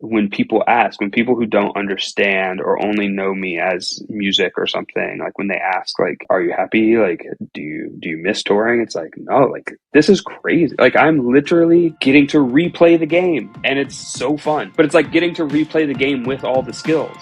when people who don't understand or only know me as music or something, like when they ask, like, are you happy? Like, do you miss touring? It's like, no, like, this is crazy. Like, I'm literally getting to replay the game and it's so fun, but it's like getting to replay the game with all the skills.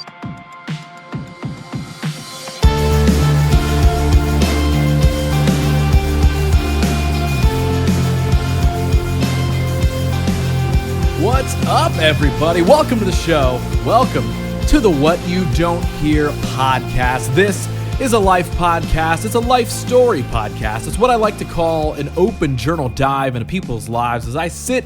What's up, everybody? Welcome to the show. Welcome to the What You Don't Hear podcast. This is a life podcast. It's a life story podcast. It's what I like to call an open journal dive into people's lives as I sit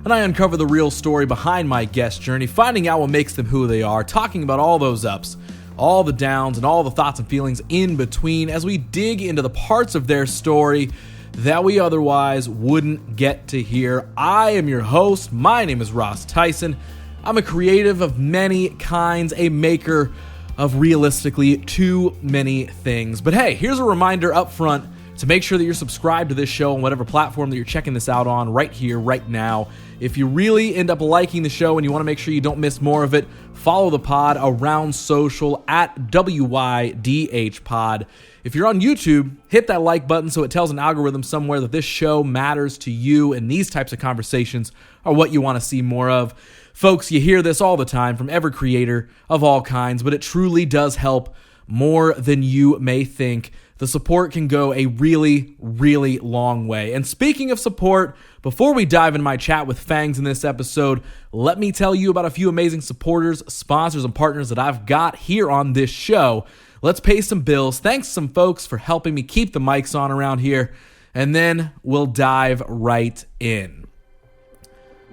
and I uncover the real story behind my guest journey, finding out what makes them who they are, talking about all those ups, all the downs, and all the thoughts and feelings in between as we dig into the parts of their story that we otherwise wouldn't get to hear. I am your host. My name is Ross Theisen. I'm a creative of many kinds, a maker of realistically too many things. But hey, here's a reminder up front to make sure that you're subscribed to this show on whatever platform that you're checking this out on right here, right now. If you really end up liking the show and you want to make sure you don't miss more of it, follow the pod around social at WYDH pod. If you're on YouTube, hit that like button so it tells an algorithm somewhere that this show matters to you and these types of conversations are what you want to see more of. Folks, you hear this all the time from every creator of all kinds, but it truly does help more than you may think. The support can go a really, really long way. And speaking of support, before we dive into my chat with Phangs in this episode, let me tell you about a few amazing supporters, sponsors, and partners that I've got here on this show. Let's pay some bills. Thanks to some folks for helping me keep the mics on around here, and then we'll dive right in.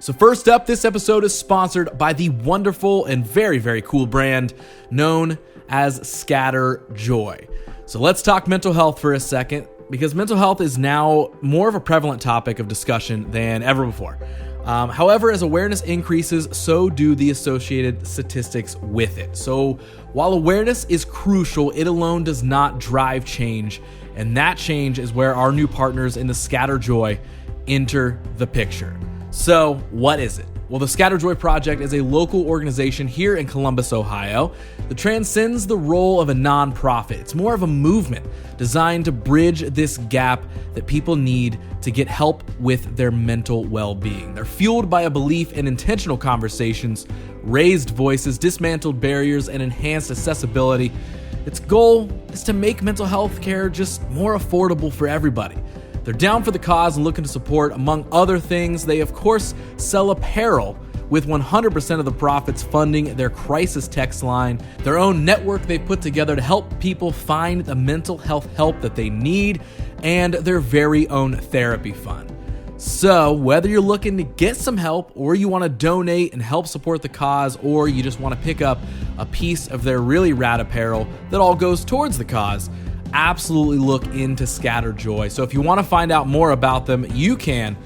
So first up, this episode is sponsored by the wonderful and very, very cool brand known as Scatter Joy. So let's talk mental health for a second, because mental health is now more of a prevalent topic of discussion than ever before. However, as awareness increases, so do the associated statistics with it. So while awareness is crucial, it alone does not drive change. And that change is where our new partners in the Scatter Joy enter the picture. So what is it? Well, the Scatter Joy Project is a local organization here in Columbus, Ohio, that transcends the role of a nonprofit. It's more of a movement designed to bridge this gap that people need to get help with their mental well-being. They're fueled by a belief in intentional conversations, raised voices, dismantled barriers, and enhanced accessibility. Its goal is to make mental health care just more affordable for everybody. They're down for the cause and looking to support, among other things. They, of course, sell apparel, with 100% of the profits funding their crisis text line, their own network they've put together to help people find the mental health help that they need, and their very own therapy fund. So whether you're looking to get some help, or you want to donate and help support the cause, or you just want to pick up a piece of their really rad apparel that all goes towards the cause, absolutely look into Scatter Joy. So if you want to find out more about them, you can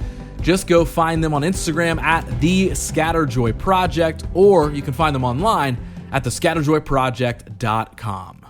just go find them on Instagram at the Scatter Joy Project, or you can find them online at thescatterjoyproject.com.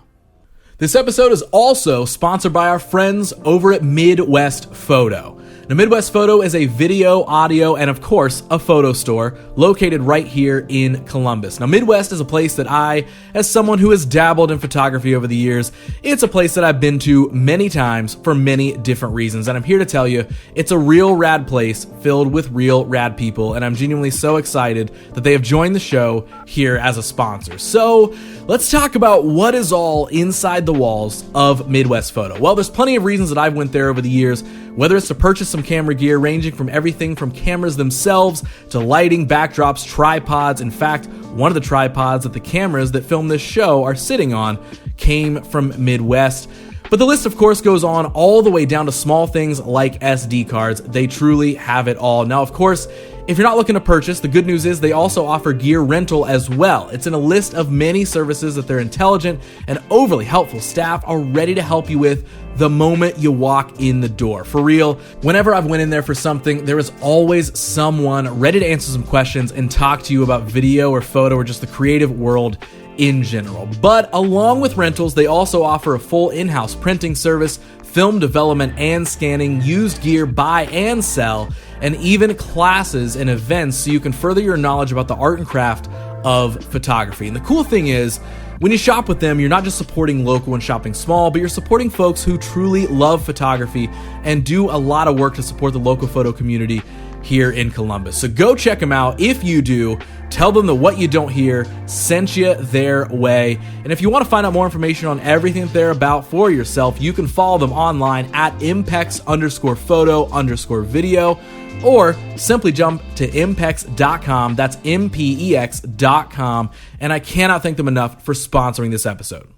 This episode is also sponsored by our friends over at Midwest Photo. Now, Midwest Photo is a video, audio, and of course, a photo store located right here in Columbus. Now, Midwest is a place that I, as someone who has dabbled in photography over the years, it's a place that I've been to many times for many different reasons. And I'm here to tell you, it's a real rad place filled with real rad people. And I'm genuinely so excited that they have joined the show here as a sponsor. So let's talk about what is all inside the walls of Midwest Photo. Well, there's plenty of reasons that I've went there over the years, whether it's to purchase some camera gear ranging from everything from cameras themselves to lighting, backdrops, tripods. In fact, one of the tripods that the cameras that film this show are sitting on came from Midwest. But the list, of course, goes on all the way down to small things like SD cards. They truly have it all. Now, of course, if you're not looking to purchase, the good news is they also offer gear rental as well. It's in a list of many services that their intelligent and overly helpful staff are ready to help you with the moment you walk in the door. For real, whenever I've went in there for something, there is always someone ready to answer some questions and talk to you about video or photo or just the creative world in general. But along with rentals, they also offer a full in-house printing service, film development and scanning, used gear, buy and sell, and even classes and events so you can further your knowledge about the art and craft of photography. And the cool thing is, when you shop with them, you're not just supporting local and shopping small, but you're supporting folks who truly love photography and do a lot of work to support the local photo community here in Columbus. So go check them out. If you do, tell them that What You Don't Hear sent you their way. And if you want to find out more information on everything that they're about for yourself, you can follow them online at impex_photo_video, or simply jump to impex.com. That's MPEX.com. And I cannot thank them enough for sponsoring this episode.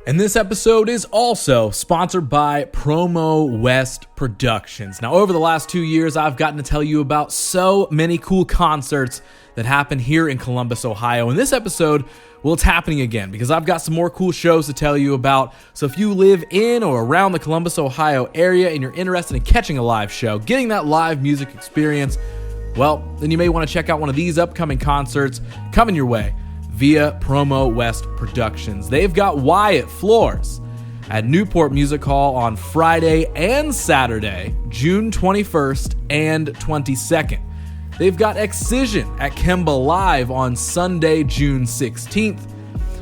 And this episode is also sponsored by Promo West Productions. Now, over the last 2 years, I've gotten to tell you about so many cool concerts that happen here in Columbus, Ohio. In this episode, well, it's happening again because I've got some more cool shows to tell you about. So if you live in or around the Columbus, Ohio area and you're interested in catching a live show, getting that live music experience, well, then you may want to check out one of these upcoming concerts coming your way via Promo West Productions. They've got Wyatt Floors at Newport Music Hall on Friday and Saturday, June 21st and 22nd. They've got Excision at Kemba Live on Sunday, June 16th.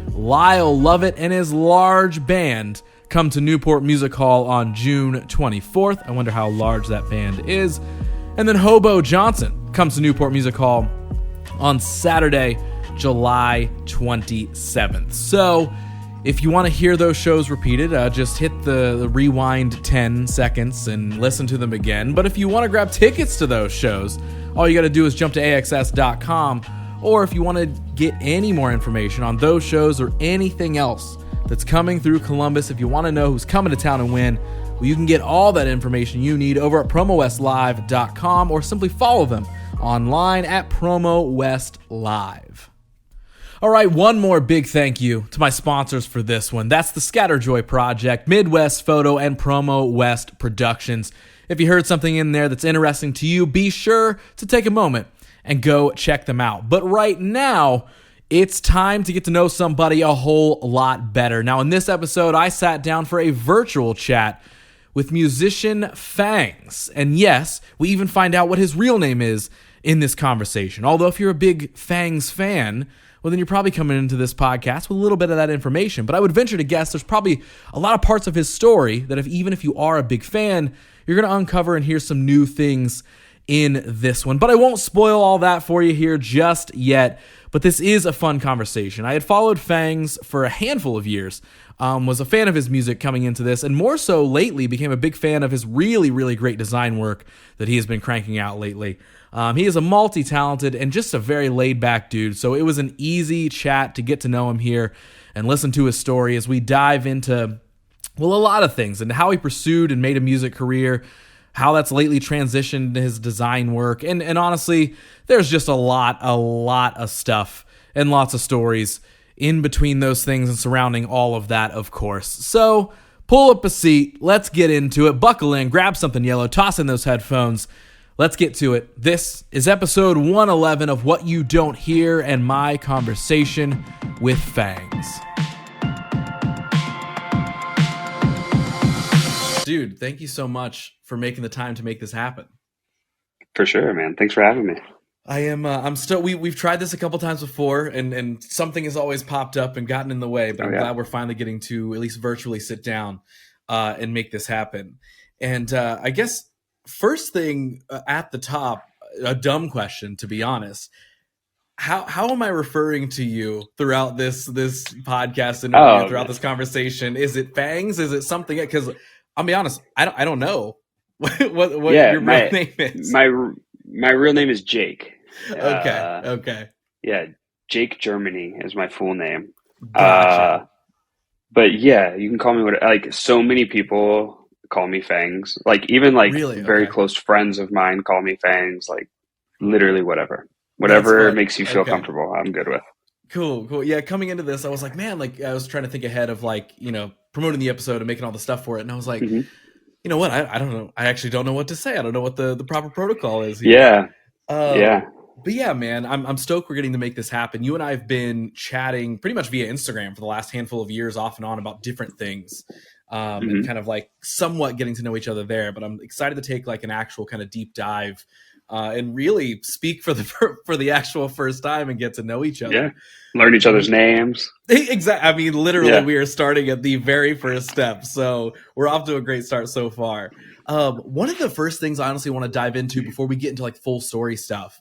Lyle Lovett and his large band come to Newport Music Hall on June 24th. I wonder how large that band is. And then Hobo Johnson comes to Newport Music Hall on Saturday, July 27th. So if you want to hear those shows repeated, just hit the rewind 10 seconds and listen to them again. But if you want to grab tickets to those shows, all you got to do is jump to AXS.com. Or if you want to get any more information on those shows or anything else that's coming through Columbus, if you want to know who's coming to town and when, well, you can get all that information you need over at promowestlive.com, or simply follow them online at Promo West Live. All right, one more big thank you to my sponsors for this one. That's the Scatterjoy Project, Midwest Photo, and Promo West Productions. If you heard something in there that's interesting to you, be sure to take a moment and go check them out. But right now, it's time to get to know somebody a whole lot better. Now, in this episode, I sat down for a virtual chat with musician Phangs. And yes, we even find out what his real name is in this conversation. Although if you're a big Phangs fan, well, then you're probably coming into this podcast with a little bit of that information. But I would venture to guess there's probably a lot of parts of his story that even if you are a big fan, you're going to uncover and hear some new things in this one. But I won't spoil all that for you here just yet. But this is a fun conversation. I had followed Phangs for a handful of years, was a fan of his music coming into this, and more so lately became a big fan of his really, really great design work that he has been cranking out lately. He is a multi-talented and just a very laid-back dude, so it was an easy chat to get to know him here and listen to his story as we dive into, well, a lot of things, and how he pursued and made a music career, how that's lately transitioned to his design work, and honestly, there's just a lot of stuff and lots of stories in between those things and surrounding all of that, of course. So pull up a seat, let's get into it, buckle in, grab something yellow, toss in those headphones. Let's get to it. This is episode 111 of What You Don't Hear and my conversation with Phangs. Dude, thank you so much for making the time to make this happen. For sure, man. Thanks for having me. I'm still, we've tried this a couple times before and something has always popped up and gotten in the way, but I'm glad we're finally getting to at least virtually sit down and make this happen. And I guess first thing at the top, a dumb question, to be honest. How am I referring to you throughout this podcast interview, throughout this conversation? Is it Phangs? Is it something? Because I'll be honest, I don't know what your real name is. My real name is Jake. Okay. Yeah, Jake Germany is my full name. Gotcha. But yeah, you can call me so many people call me Phangs. Even really? Very close friends of mine call me Phangs. Literally whatever makes you feel comfortable, I'm good with. Cool. Yeah, coming into this, I was like, man, I was trying to think ahead of promoting the episode and making all the stuff for it, and I was like, you know what? I don't know. I actually don't know what to say. I don't know what the proper protocol is here. Yeah. But yeah, man, I'm stoked we're getting to make this happen. You and I have been chatting pretty much via Instagram for the last handful of years, off and on, about different things. and Hmm. kind of like somewhat getting to know each other there. But I'm excited to take like an actual kind of deep dive and really speak for the for the actual first time and get to know each Yeah. other. Learn each other's names. Exactly. I mean, literally, Yeah. we are starting at the very first step, so we're off to a great start so far. One of the first things I honestly want to dive into before we get into like full story stuff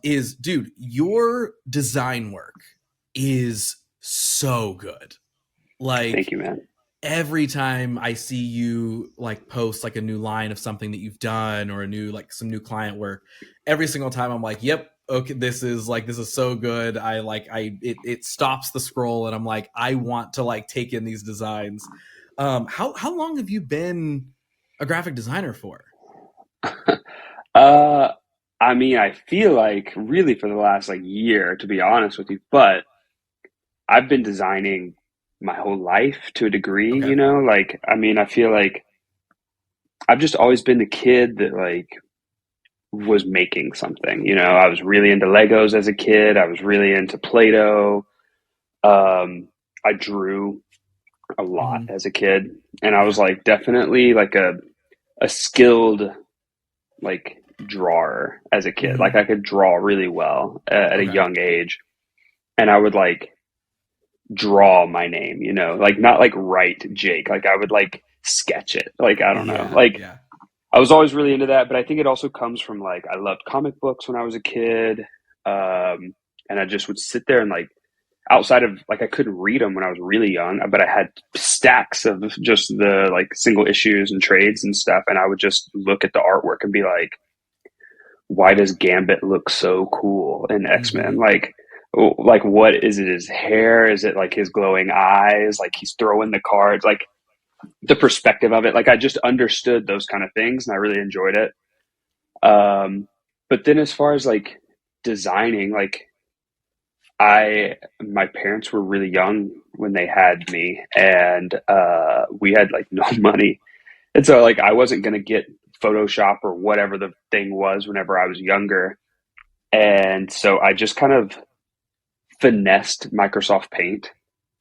is, dude, your design work is so good. Thank Like you, man. every time I see you like post like a new line of something that you've done or a new like some new client work, every single time I'm like, yep, okay, this is so good. It stops the scroll and I'm like, I want to like take in these designs. How long have you been a graphic designer for? Uh, I mean, I feel like really for the last like year, to be honest with you, but I've been designing my whole life to a degree, Okay. like, I mean, I feel like I've just always been the kid that like was making something, I was really into Legos as a kid. I was really into Play-Doh. I drew a lot Hmm. as a kid, and I was Yeah. like definitely like a skilled like drawer as a kid. Like Hmm. I could draw really well at a Okay. young age, and I would like draw my name, like not like write Jake. Like I would like sketch it. Like I don't know. Yeah. Like Yeah. I was always really into that, but I think it also comes from like I loved comic books when I was a kid, and I just would sit there and like outside of like I couldn't read them when I was really young, but I had stacks of just the like single issues and trades and stuff, and I would just look at the artwork and be like, why does Gambit look so cool in X-Men? Hmm. Like what is it? His hair? Is it like his glowing eyes? Like he's throwing the cards? Like the perspective of it. Like I just understood those kind of things, and I really enjoyed it. But then as far as like designing, like my parents were really young when they had me, and we had like no money, and so like I wasn't gonna get Photoshop or whatever the thing was whenever I was younger. And so I just kind of finessed Microsoft Paint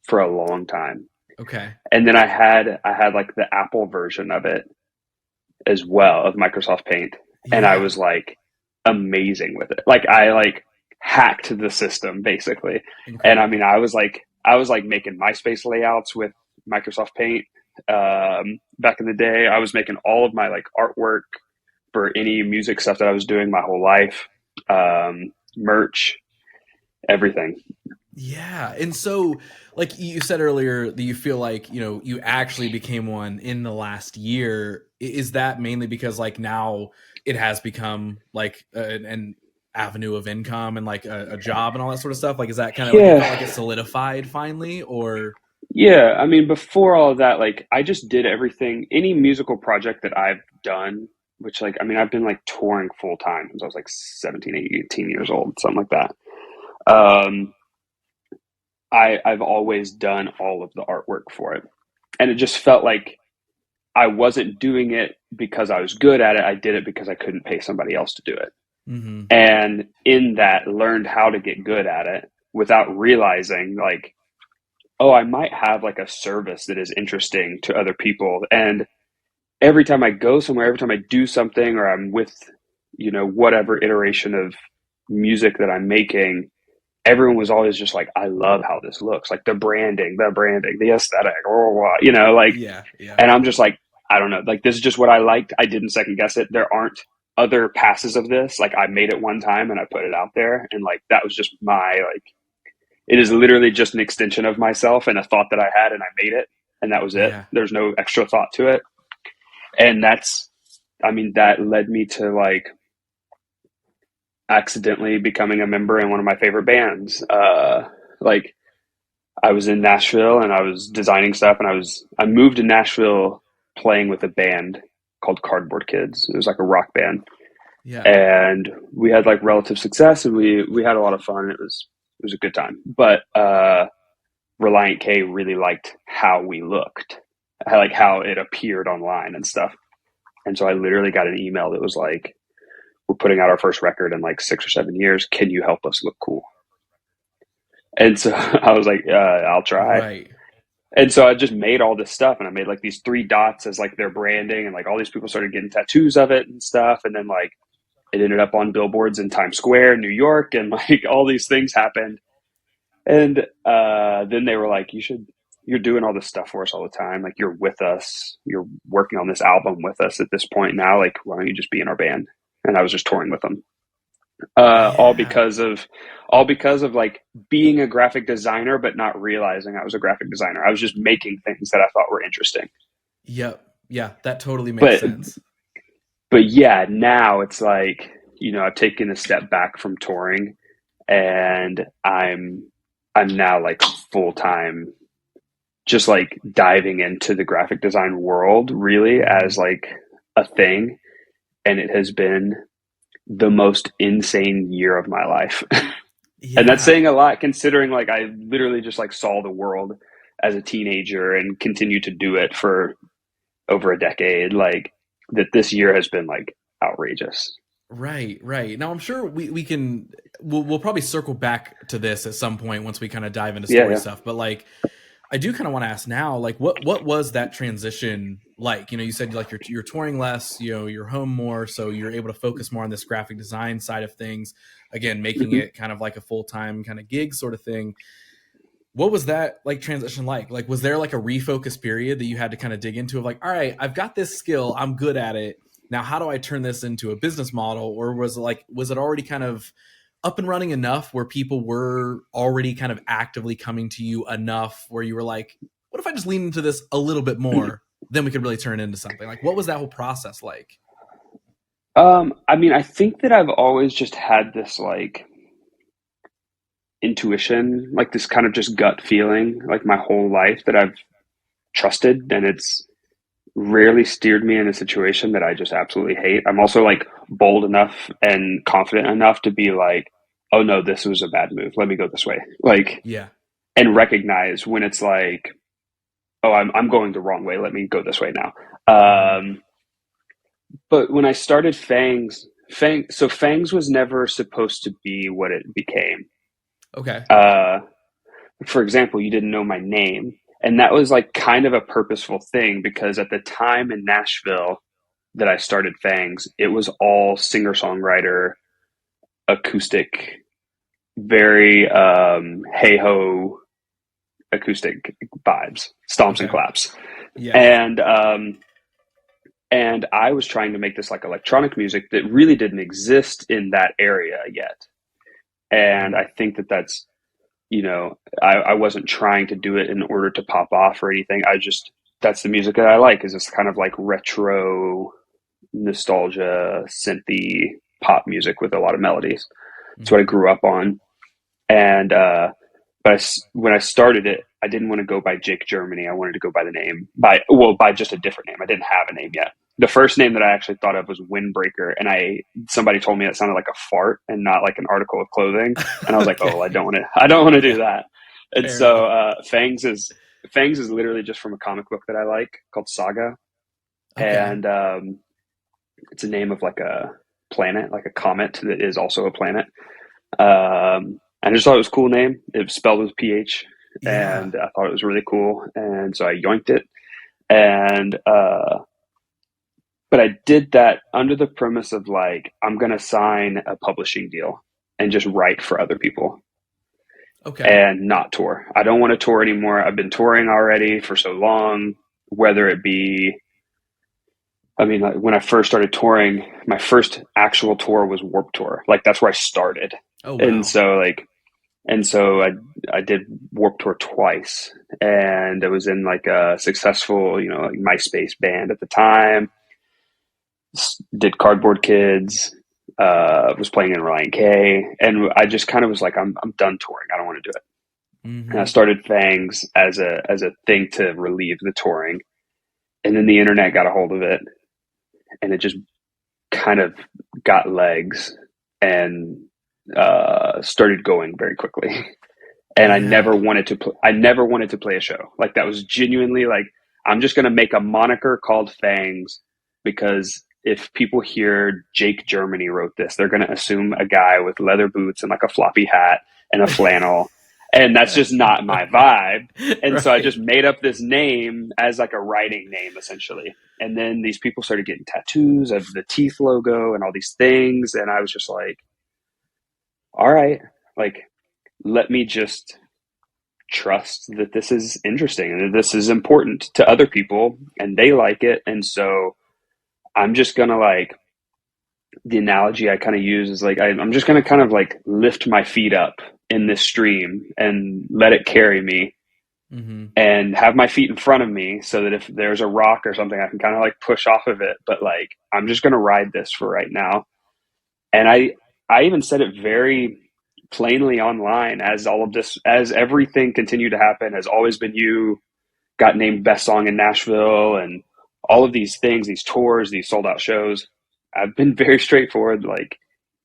for a long time. Okay. And then I had like the Apple version of it as well of Microsoft Paint. And I Yeah. was like amazing with it. Like I like hacked the system basically. And I mean Incredible. I was like making MySpace layouts with Microsoft Paint. Back in the day, I was making all of my like artwork for any music stuff that I was doing my whole life. Merch, everything. Yeah. And so, like you said earlier, that you feel like, you actually became one in the last year. Is that mainly because, like, now it has become like an avenue of income and like a job and all that sort of stuff? Like, is that kind of like it felt like it Yeah. solidified finally? Or, Yeah. I mean, before all of that, like, I just did everything, any musical project that I've done, which, like, I mean, I've been like touring full time since I was like 17, 18 years old, something like that. Um, I've always done all of the artwork for it. And it just felt like I wasn't doing it because I was good at it. I did it because I couldn't pay somebody else to do it. hmm, And in that, learned how to get good at it without realizing, like, oh, I might have like a service that is interesting to other people. And every time I go somewhere, every time I do something, or I'm with, whatever iteration of music that I'm making, everyone was always just like, I love how this looks, like the branding, the aesthetic, or like, yeah, yeah, and I'm just like, I don't know, like this is just what I liked. I didn't second guess it. There aren't other passes of this. Like I made it one time and I put it out there, and like that was just my like. It is literally just an extension of myself and a thought that I had, and I made it, and that was it. yeah, There's no extra thought to it, and I mean, that led me to like accidentally becoming a member in one of my favorite bands. Like I was in Nashville and I was designing stuff, and I moved to Nashville playing with a band called Cardboard Kids. It was like a rock band, yeah. and we had like relative success, and we had a lot of fun. It was a good time, but Reliant K really liked how we looked, like how it appeared online and stuff. And so I literally got an email that was like, "We're putting out our first record in like 6 or 7 years. Can you help us look cool?" And so I was like, "I'll try." Right. And so I just made all this stuff, and I made like these three dots as like their branding, and like all these people started getting tattoos of it and stuff. And then like it ended up on billboards in Times Square, New York, and like all these things happened. And then they were like, you're doing all this stuff for us all the time. Like you're with us, you're working on this album with us at this point now. Like, why don't you just be in our band? And I was just touring with them. All Yeah. because of like being a graphic designer, but not realizing I was a graphic designer. I was just making things that I thought were interesting. Yep. Yeah, that totally makes But sense. yeah, now it's like, I've taken a step back from touring, and I'm now like full time, just like diving into the graphic design world really Mhm. as like a thing. And it has been the most insane year of my life. And that's Yeah. saying a lot considering like I literally just like saw the world as a teenager and continue to do it for over a decade. Like that this year has been like outrageous. Right, right. Now I'm sure we can we'll probably circle back to this at some point once we kind of dive into Yeah, story yeah. stuff. But like I do kind of want to ask now, like what was that transition like? You said like you're touring less, you're home more, so you're able to focus more on this graphic design side of things. Again, making Mhm. it kind of like a full-time kind of gig sort of thing. What was that like transition like? Like was there like a refocus period that you had to kind of dig into of like, all right, I've got this skill, I'm good at it. Now how do I turn this into a business model? Or was it already kind of up and running enough where people were already kind of actively coming to you enough where you were like, what if I just lean into this a little bit more? Then we could really turn it into something. Like what was that whole process like? I mean, I think that I've always just had this like intuition, like this kind of just gut feeling, like my whole life that I've trusted, and it's rarely steered me in a situation that I just absolutely hate. I'm also like bold enough and confident enough to be like, oh no, this was a bad move. Let me go this way. Like, Yeah. and recognize when it's like, oh, I'm going the wrong way. Let me go this way now. Mm-hmm. But when I started Fangs was never supposed to be what it became. Okay. Uh, for example, you didn't know my name. And that was like kind of a purposeful thing because at the time in Nashville that I started Fangs, it was all singer songwriter, acoustic, very hey ho acoustic vibes, stomps and Okay. claps. Yeah. And and I was trying to make this like electronic music that really didn't exist in that area yet. And Mm. I think that that's, I wasn't trying to do it in order to pop off or anything. That's the music that I like, is this kind of like retro nostalgia, synthy pop music with a lot of melodies. It's what I Mm-hmm. grew up on. And, when I started it, I didn't want to go by Jake Germany. I wanted to go by by just a different name. I didn't have a name yet. The first name that I actually thought of was Windbreaker, and somebody told me it sounded like a fart and not like an article of clothing, and I was like, oh, Okay. I don't want to do Yeah. that. And Fair so enough. Fangs is literally just from a comic book that I like called Saga, Okay. and it's a name of like a planet, like a comet that is also a planet. I just thought it was a cool name. It was spelled with PH, Yeah. and I thought it was really cool, and so I yoinked it. And but I did that under the premise of like I'm gonna sign a publishing deal and just write for other people Okay. and not tour. I don't want to tour anymore. I've been touring already for so long, whether it be I mean, like when I first started touring, my first actual tour was Warped Tour. Like that's where I started. Oh And wow. so like and so I did Warped Tour twice, and I was in like a successful, like Myspace band at the time. Did Cardboard Kids, was playing in Ryan K, and I just kind of was like, I'm done touring. I don't want to do it. And I Mm-hmm. started Fangs as a thing to relieve the touring, and then the internet got a hold of it, and it just kind of got legs and started going very quickly. And Yeah. I never wanted to play a show. Like that was genuinely like I'm just going to make a moniker called Fangs because if people hear Jake Germany wrote this, they're going to assume a guy with leather boots and like a floppy hat and a flannel. and that's just not my vibe. And so I Right. just made up this name as like a writing name essentially. And then these people started getting tattoos of the teeth logo and all these things. And I was just like, all right, like, let me just trust that this is interesting and that this is important to other people and they like it. And so I'm just going to like, the analogy I kind of use is like, I'm just going to kind of like lift my feet up in this stream and let it carry me Mm-hmm. and have my feet in front of me so that if there's a rock or something, I can kind of like push off of it. But like, I'm just going to ride this for right now. And I even said it very plainly online as all of this, as everything continued to happen, has always been you, got named best song in Nashville and all of these things, these tours, these sold out shows. I've been very straightforward. Like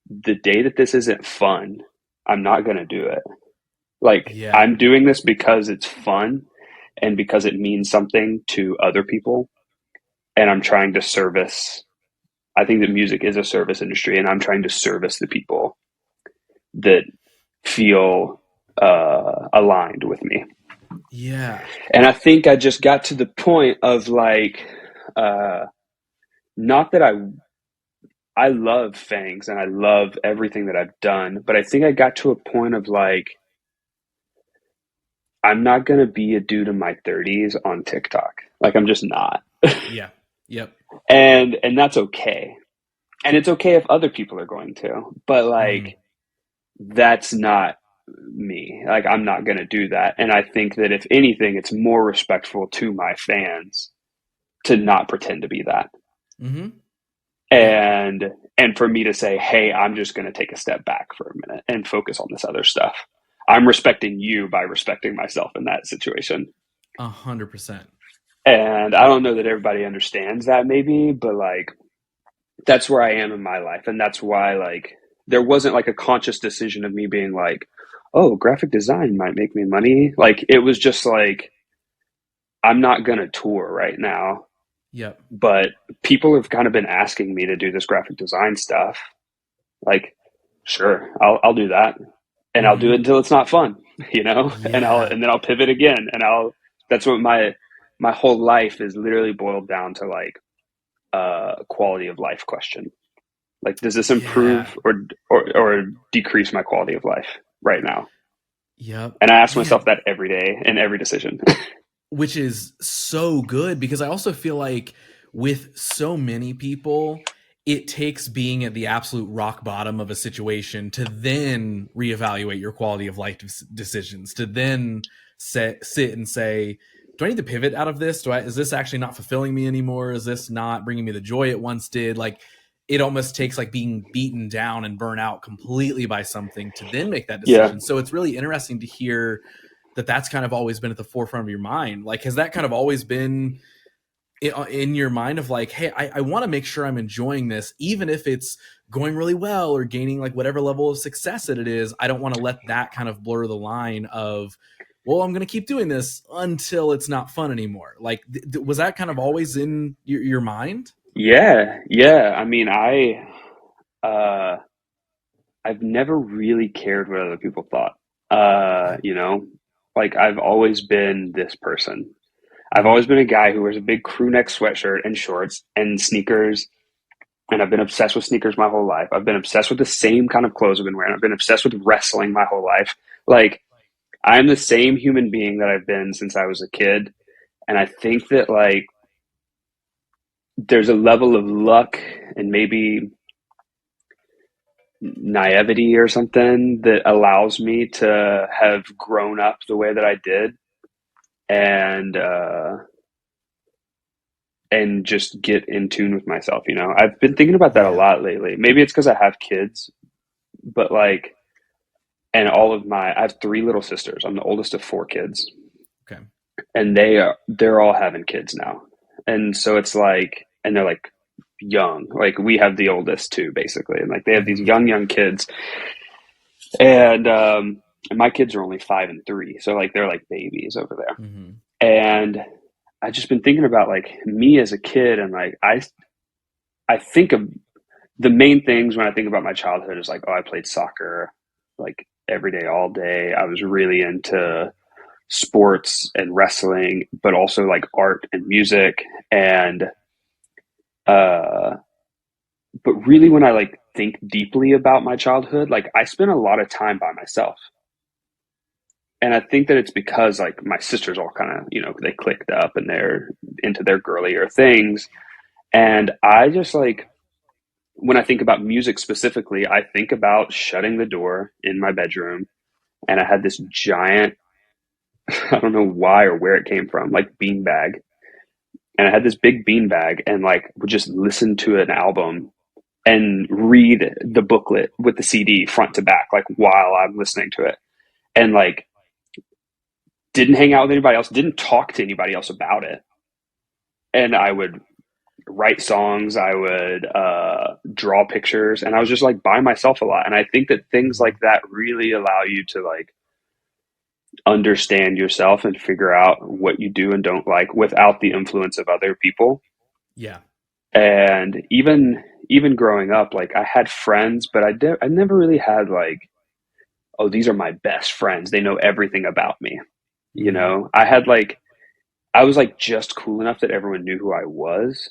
the day that this isn't fun, I'm not going to do it. Like Yeah. I'm doing this because it's fun and because it means something to other people. And I'm trying to service, I think that music is a service industry and I'm trying to service the people that feel aligned with me. Yeah. And I think I just got to the point of like, not that I love Phangs and I love everything that I've done, but I think I got to a point of like, I'm not going to be a dude in my 30s on TikTok. Like I'm just not. Yeah. Yep. And that's okay. And it's okay if other people are going to. But Mm-hmm. like that's not me. Like I'm not going to do that. And I think that if anything it's more respectful to my fans to not pretend to be that. Mm-hmm. Yep. And for me to say, "Hey, I'm just going to take a step back for a minute and focus on this other stuff." I'm respecting you by respecting myself in that situation. 100%. And I don't know that everybody understands that maybe, but like that's where I am in my life. And that's why like there wasn't like a conscious decision of me being like, oh, graphic design might make me money. Like it was just like, I'm not going to tour right now, Yep. but people have kind of been asking me to do this graphic design stuff. Like, sure, I'll do that. And I'll do Mm-hmm. it until it's not fun, you know, Yeah. and then I'll pivot again and that's what my whole life is literally boiled down to like quality of life question. Like, does this Yeah. improve or decrease my quality of life right now? Yep. And I ask myself Man, that every day in every decision. which is so good because I also feel like with so many people, it takes being at the absolute rock bottom of a situation to then reevaluate your quality of life decisions, to then sit and say, do I need to pivot out of this? Is this actually not fulfilling me anymore? Is this not bringing me the joy it once did? Like it almost takes like being beaten down and burnt out completely by something to then make that Yeah. decision. So it's really interesting to hear that that's kind of always been at the forefront of your mind. Like, has that kind of always been in your mind of like, hey, I want to make sure I'm enjoying this, even if it's going really well or gaining like whatever level of success that it is. I don't want to let that kind of blur the line of, well, I'm going to keep doing this until it's not fun anymore. Like, was that kind of always in your mind? Yeah. Yeah. I mean, uh, I've never really cared what other people thought. Yeah. You know, like I've always been this person. I've Mm-hmm. always been a guy who wears a big crew neck sweatshirt and shorts and sneakers. And I've been obsessed with sneakers my whole life. I've been obsessed with the same kind of clothes I've been wearing. I've been obsessed with wrestling my whole life. Like, I'm the same human being that I've been since I was a kid. And I think that, like, there's a level of luck and maybe naivety or something that allows me to have grown up the way that I did and and just get in tune with myself, you know. I've been thinking about that a Yeah. lot lately. Maybe it's because I have kids, but like, and I have three little sisters. I'm the oldest of four kids, Okay. and they're all having kids now, and so it's like, and they're like young. Like we have the oldest too, basically, and like they have these Mm-hmm. young kids, and my kids are only 5 and 3, so like they're like babies over there, Mm-hmm. and I've just been thinking about like me as a kid, and like I think of the main things when I think about my childhood is like, oh, I played soccer, like every day, all day. I was really into sports and wrestling, but also like art and music. And, uh, but really when I like think deeply about my childhood, like I spent a lot of time by myself. And I think that it's because like my sisters all kind of, they clicked up and they're into their girlier things. And I just like, when I think about music specifically, I think about shutting the door in my bedroom. And I had this giant, I don't know why or where it came from, like beanbag. And I had this big beanbag and like would just listen to an album and read the booklet with the CD front to back, like while I'm listening to it. And like didn't hang out with anybody else, didn't talk to anybody else about it. And I would write songs, I would draw pictures, and I was just like by myself a lot. And I think that things like that really allow you to like understand yourself and figure out what you do and don't like without the influence of other people. Yeah. And even growing up, like I had friends, but I never really had like, oh, these are my best friends. They know everything about me. I had like, I was like just cool enough that everyone knew who I was,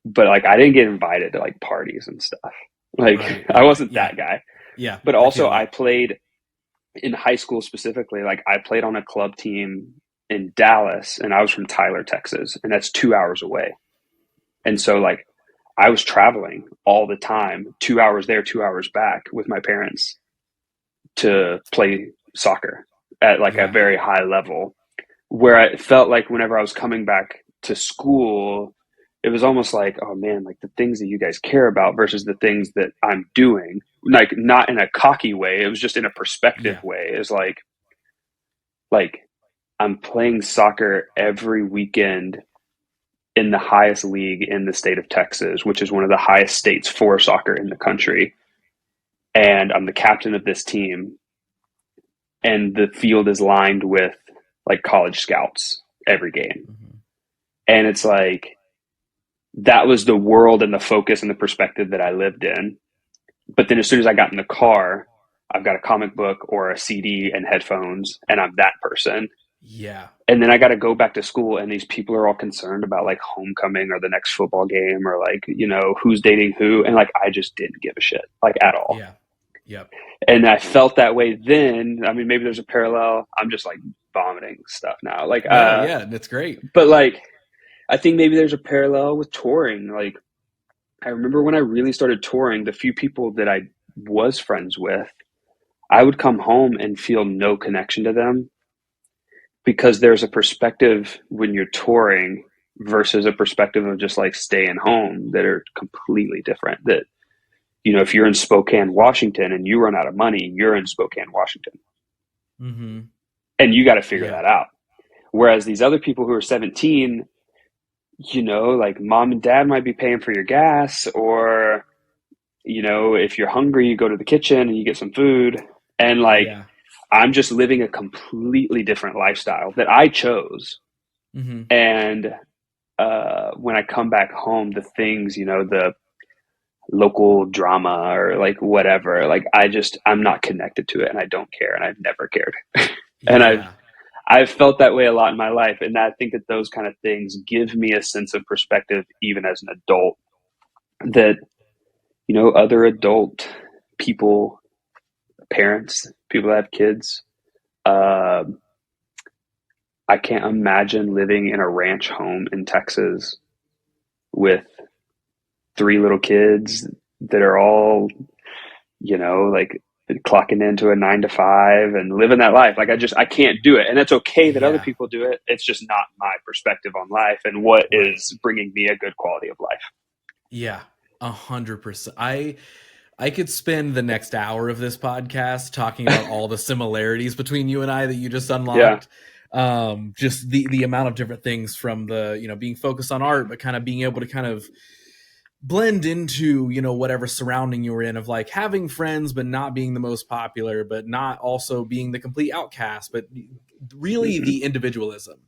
but like I didn't get invited to like parties and stuff. Like I Right. wasn't Yeah. that guy. Yeah. But I also feel I that. played in high school specifically, like I played on a club team in Dallas and I was from Tyler, Texas, and that's 2 hours away. And so like I was traveling all the time, 2 hours there, 2 hours back with my parents to play soccer at like a Yeah. very high level, where I felt like whenever I was coming back to school, it was almost like, oh man, like the things that you guys care about versus the things that I'm doing, like not in a cocky way. It was just in a perspective Yeah. way. Is like I'm playing soccer every weekend in the highest league in the state of Texas, which is one of the highest states for soccer in the country. And I'm the captain of this team. And the field is lined with like college scouts every game. Mm-hmm. And it's like, that was the world and the focus and the perspective that I lived in. But then as soon as I got in the car, I've got a comic book or a CD and headphones, and I'm that person. Yeah. And then I got to go back to school, and these people are all concerned about like homecoming or the next football game or like, who's dating who. And like, I just didn't give a shit, like at all. Yeah. Yep. And I felt that way then. I mean, maybe there's a parallel. I'm just like vomiting stuff now. Like, No, yeah, that's great. but like, I think maybe there's a parallel with touring. Like, I remember when I really started touring, the few people that I was friends with, I would come home and feel no connection to them because there's a perspective when you're touring versus a perspective of just like staying home that are completely different. That, if you're in Spokane, Washington and you run out of money, you're in Spokane, Washington. Mm-hmm. And you got to figure Yeah. that out. Whereas these other people who are 17, like mom and dad might be paying for your gas, or, if you're hungry, you go to the kitchen and you get some food. And like, Yeah. I'm just living a completely different lifestyle that I chose. Mm-hmm. And when I come back home, the things, the local drama or like whatever, like I'm not connected to it and I don't care and I've never cared. And Yeah. I've felt that way a lot in my life. And I think that those kind of things give me a sense of perspective, even as an adult, that, other adult people, parents, people that have kids, uh, I can't imagine living in a ranch home in Texas with three little kids that are all, like clocking into a 9 to 5 and living that life. Like I can't do it. And it's okay that other Yeah. people do it. It's just not my perspective on life and what Right. is bringing me a good quality of life. Yeah. 100%. I could spend the next hour of this podcast talking about all the similarities between you and I that you just Yeah. unlocked. Just the amount of different things from the, being focused on art, but kind of being able to kind of blend into, whatever surrounding you were in, of like having friends, but not being the most popular, but not also being the complete outcast, but really Mm-hmm. the individualism.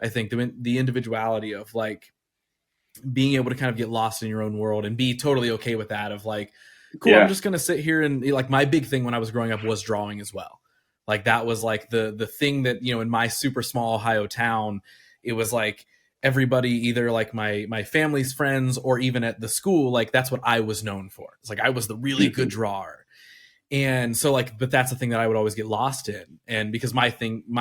I think the individuality of like being able to kind of get lost in your own world and be totally okay with that, of like, cool, I'm Yeah. just going to sit here and like, my big thing when I was growing up was drawing as well. Like that was like the thing that, in my super small Ohio town, it was like everybody, either like my family's friends or even at the school, like that's what I was known for. It's like I was the really good Hmm. drawer. And so like, but that's the thing that I would always get lost in. And because my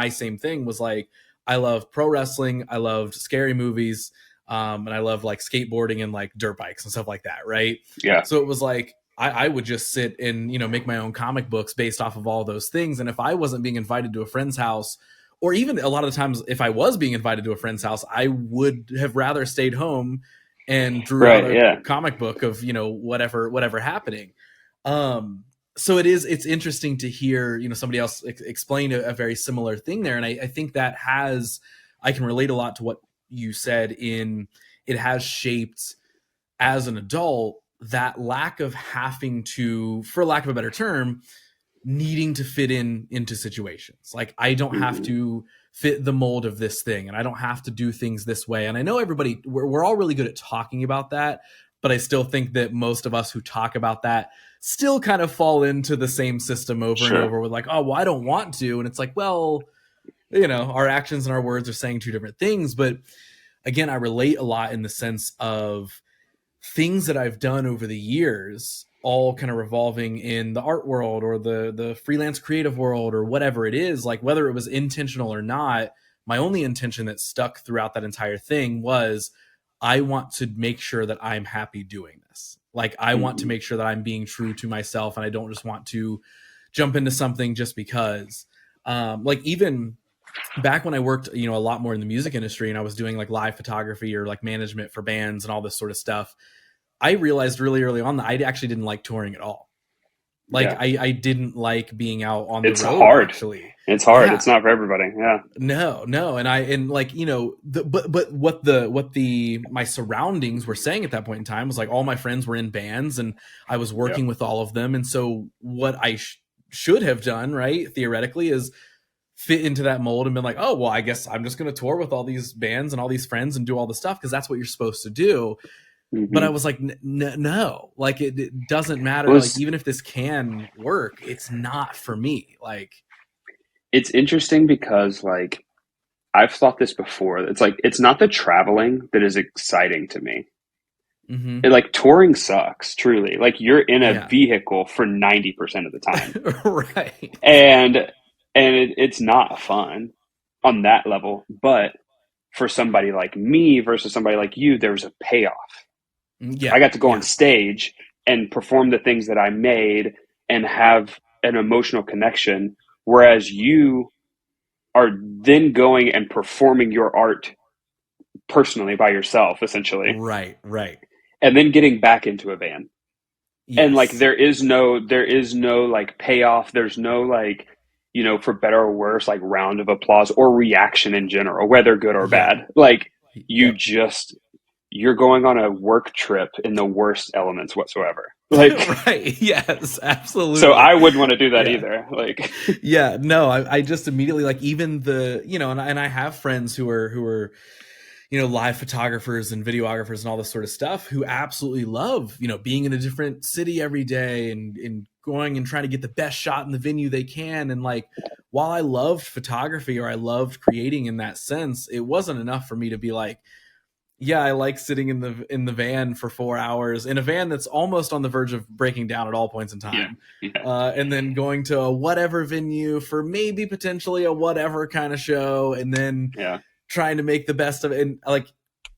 same thing was like, I love pro wrestling, I loved scary movies, and I love like skateboarding and like dirt bikes and stuff like that, right? Yeah. So it was like I would just sit and make my own comic books based off of all those things. And if I wasn't being invited to a friend's house, or even a lot of the times if I was being invited to a friend's house, I would have rather stayed home and drew out Right. a Yeah. comic book of whatever happening. So it's interesting to hear somebody else explain a very similar thing there, and I think that I can relate a lot to what you said. In it has shaped as an adult that lack of having to, for lack of a better term, needing to fit into situations. Like I don't have Hmm. to fit the mold of this thing, and I don't have to do things this way. And I know we're all really good at talking about that, but I still think that most of us who talk about that still kind of fall into the same system over and Sure. over with like, oh, well, I don't want to. And it's like, well, our actions and our words are saying two different things. But again, I relate a lot in the sense of things that I've done over the years, all kind of revolving in the art world or the freelance creative world or whatever it is, like whether it was intentional or not. My only intention that stuck throughout that entire thing was I want to make sure that I'm happy doing this. Like I want to Hmm. make sure that I'm being true to myself, and I don't just want to jump into something just because. Like even back when I worked, a lot more in the music industry, and I was doing like live photography or like management for bands and all this sort of stuff, I realized really early on that I actually didn't like touring at all. Like Yeah. I didn't like being out on the It's road, hard. actually. It's hard. It's Yeah. not for everybody. Yeah. No. And like, but what my surroundings were saying at that point in time was like all my friends were in bands and I was Yeah. working with all of them. And so what I should have done, right, theoretically, is fit into that mold and been like, oh, well, I guess I'm just going to tour with all these bands and all these friends and do all the stuff because that's what you're supposed to do. But I Hmm. was like, no, like it doesn't It matter. Like was. even if this can work, it's not for me. Like, It's interesting because like I've thought this before. It's like it's not the traveling that is exciting to me. mm-hmm. Like touring sucks, truly. Like you're in a Yeah, vehicle for 90% of the time. right. And it's not fun on that level. But for somebody like me versus somebody like you, there was a payoff. I Yeah, got to go on yeah, stage and perform the things that I made and have an emotional connection. Whereas you are then going and performing your art personally by yourself, essentially, right. and then getting back into a van. And like Yes, there is no like payoff. There's no like, for better or worse, like round of applause or reaction in general, whether good or yeah, bad. Like you yep. just you're going on a work trip in the worst elements whatsoever. Like Right. Yes, so absolutely. I wouldn't want to do that Yeah. either. Like Yeah, no, I just immediately, like, even and I have friends who are live photographers and videographers and all this sort of stuff who absolutely love being in a different city every day and going and trying to get the best shot in the venue they can. And like, while I loved photography or I loved creating in that sense, it wasn't enough for me to be like, yeah, I like sitting in the van for 4 hours in a van that's almost on the verge of breaking down at all points in yeah, time, yeah, and then going to a whatever venue for maybe potentially a whatever kind of show, and then yeah, trying to make the best of it. And like,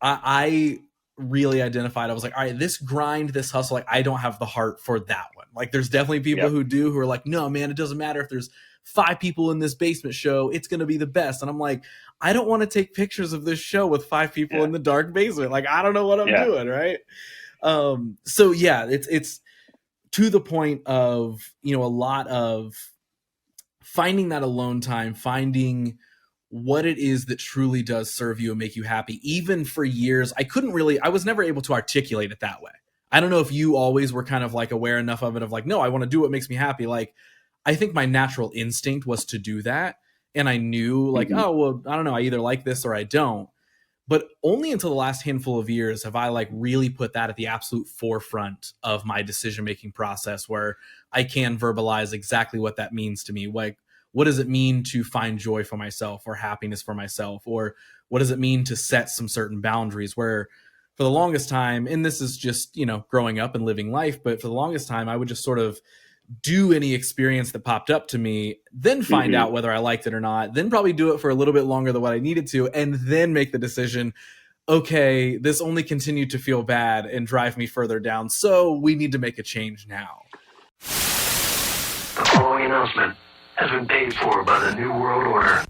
I really identified. I was like, all right, this grind, this hustle, like I don't have the heart for that one. Like, there's definitely people yeah, who do, who are like, no, man, it doesn't matter if there's 5 people in this basement show, it's going to be the best. And I'm like, I don't want to take pictures of this show with 5 people yeah, in the dark basement. Like, I don't know what I'm yeah. doing. Right. So yeah, it's to the point of, a lot of finding that alone time, finding what it is that truly does serve you and make you happy. Even for years, I was never able to articulate it that way. I don't know if you always were kind of like aware enough of it, of like, no, I want to do what makes me happy. Like, I think my natural instinct was to do that. And I knew like, Hmm. oh, well, I don't know. I either like this or I don't. But only until the last handful of years have I like really put that at the absolute forefront of my decision making process, where I can verbalize exactly what that means to me. Like, what does it mean to find joy for myself or happiness for myself? Or what does it mean to set some certain boundaries? Where for the longest time, and this is just, growing up and living life, but for the longest time, I would just sort of do any experience that popped up to me, then find out whether I liked it or not, then probably do it for a little bit longer than what I needed to, and then make the decision, okay, this only continued to feel bad and drive me further down, so we need to make a change now. The following announcement has been paid for by the New World Order.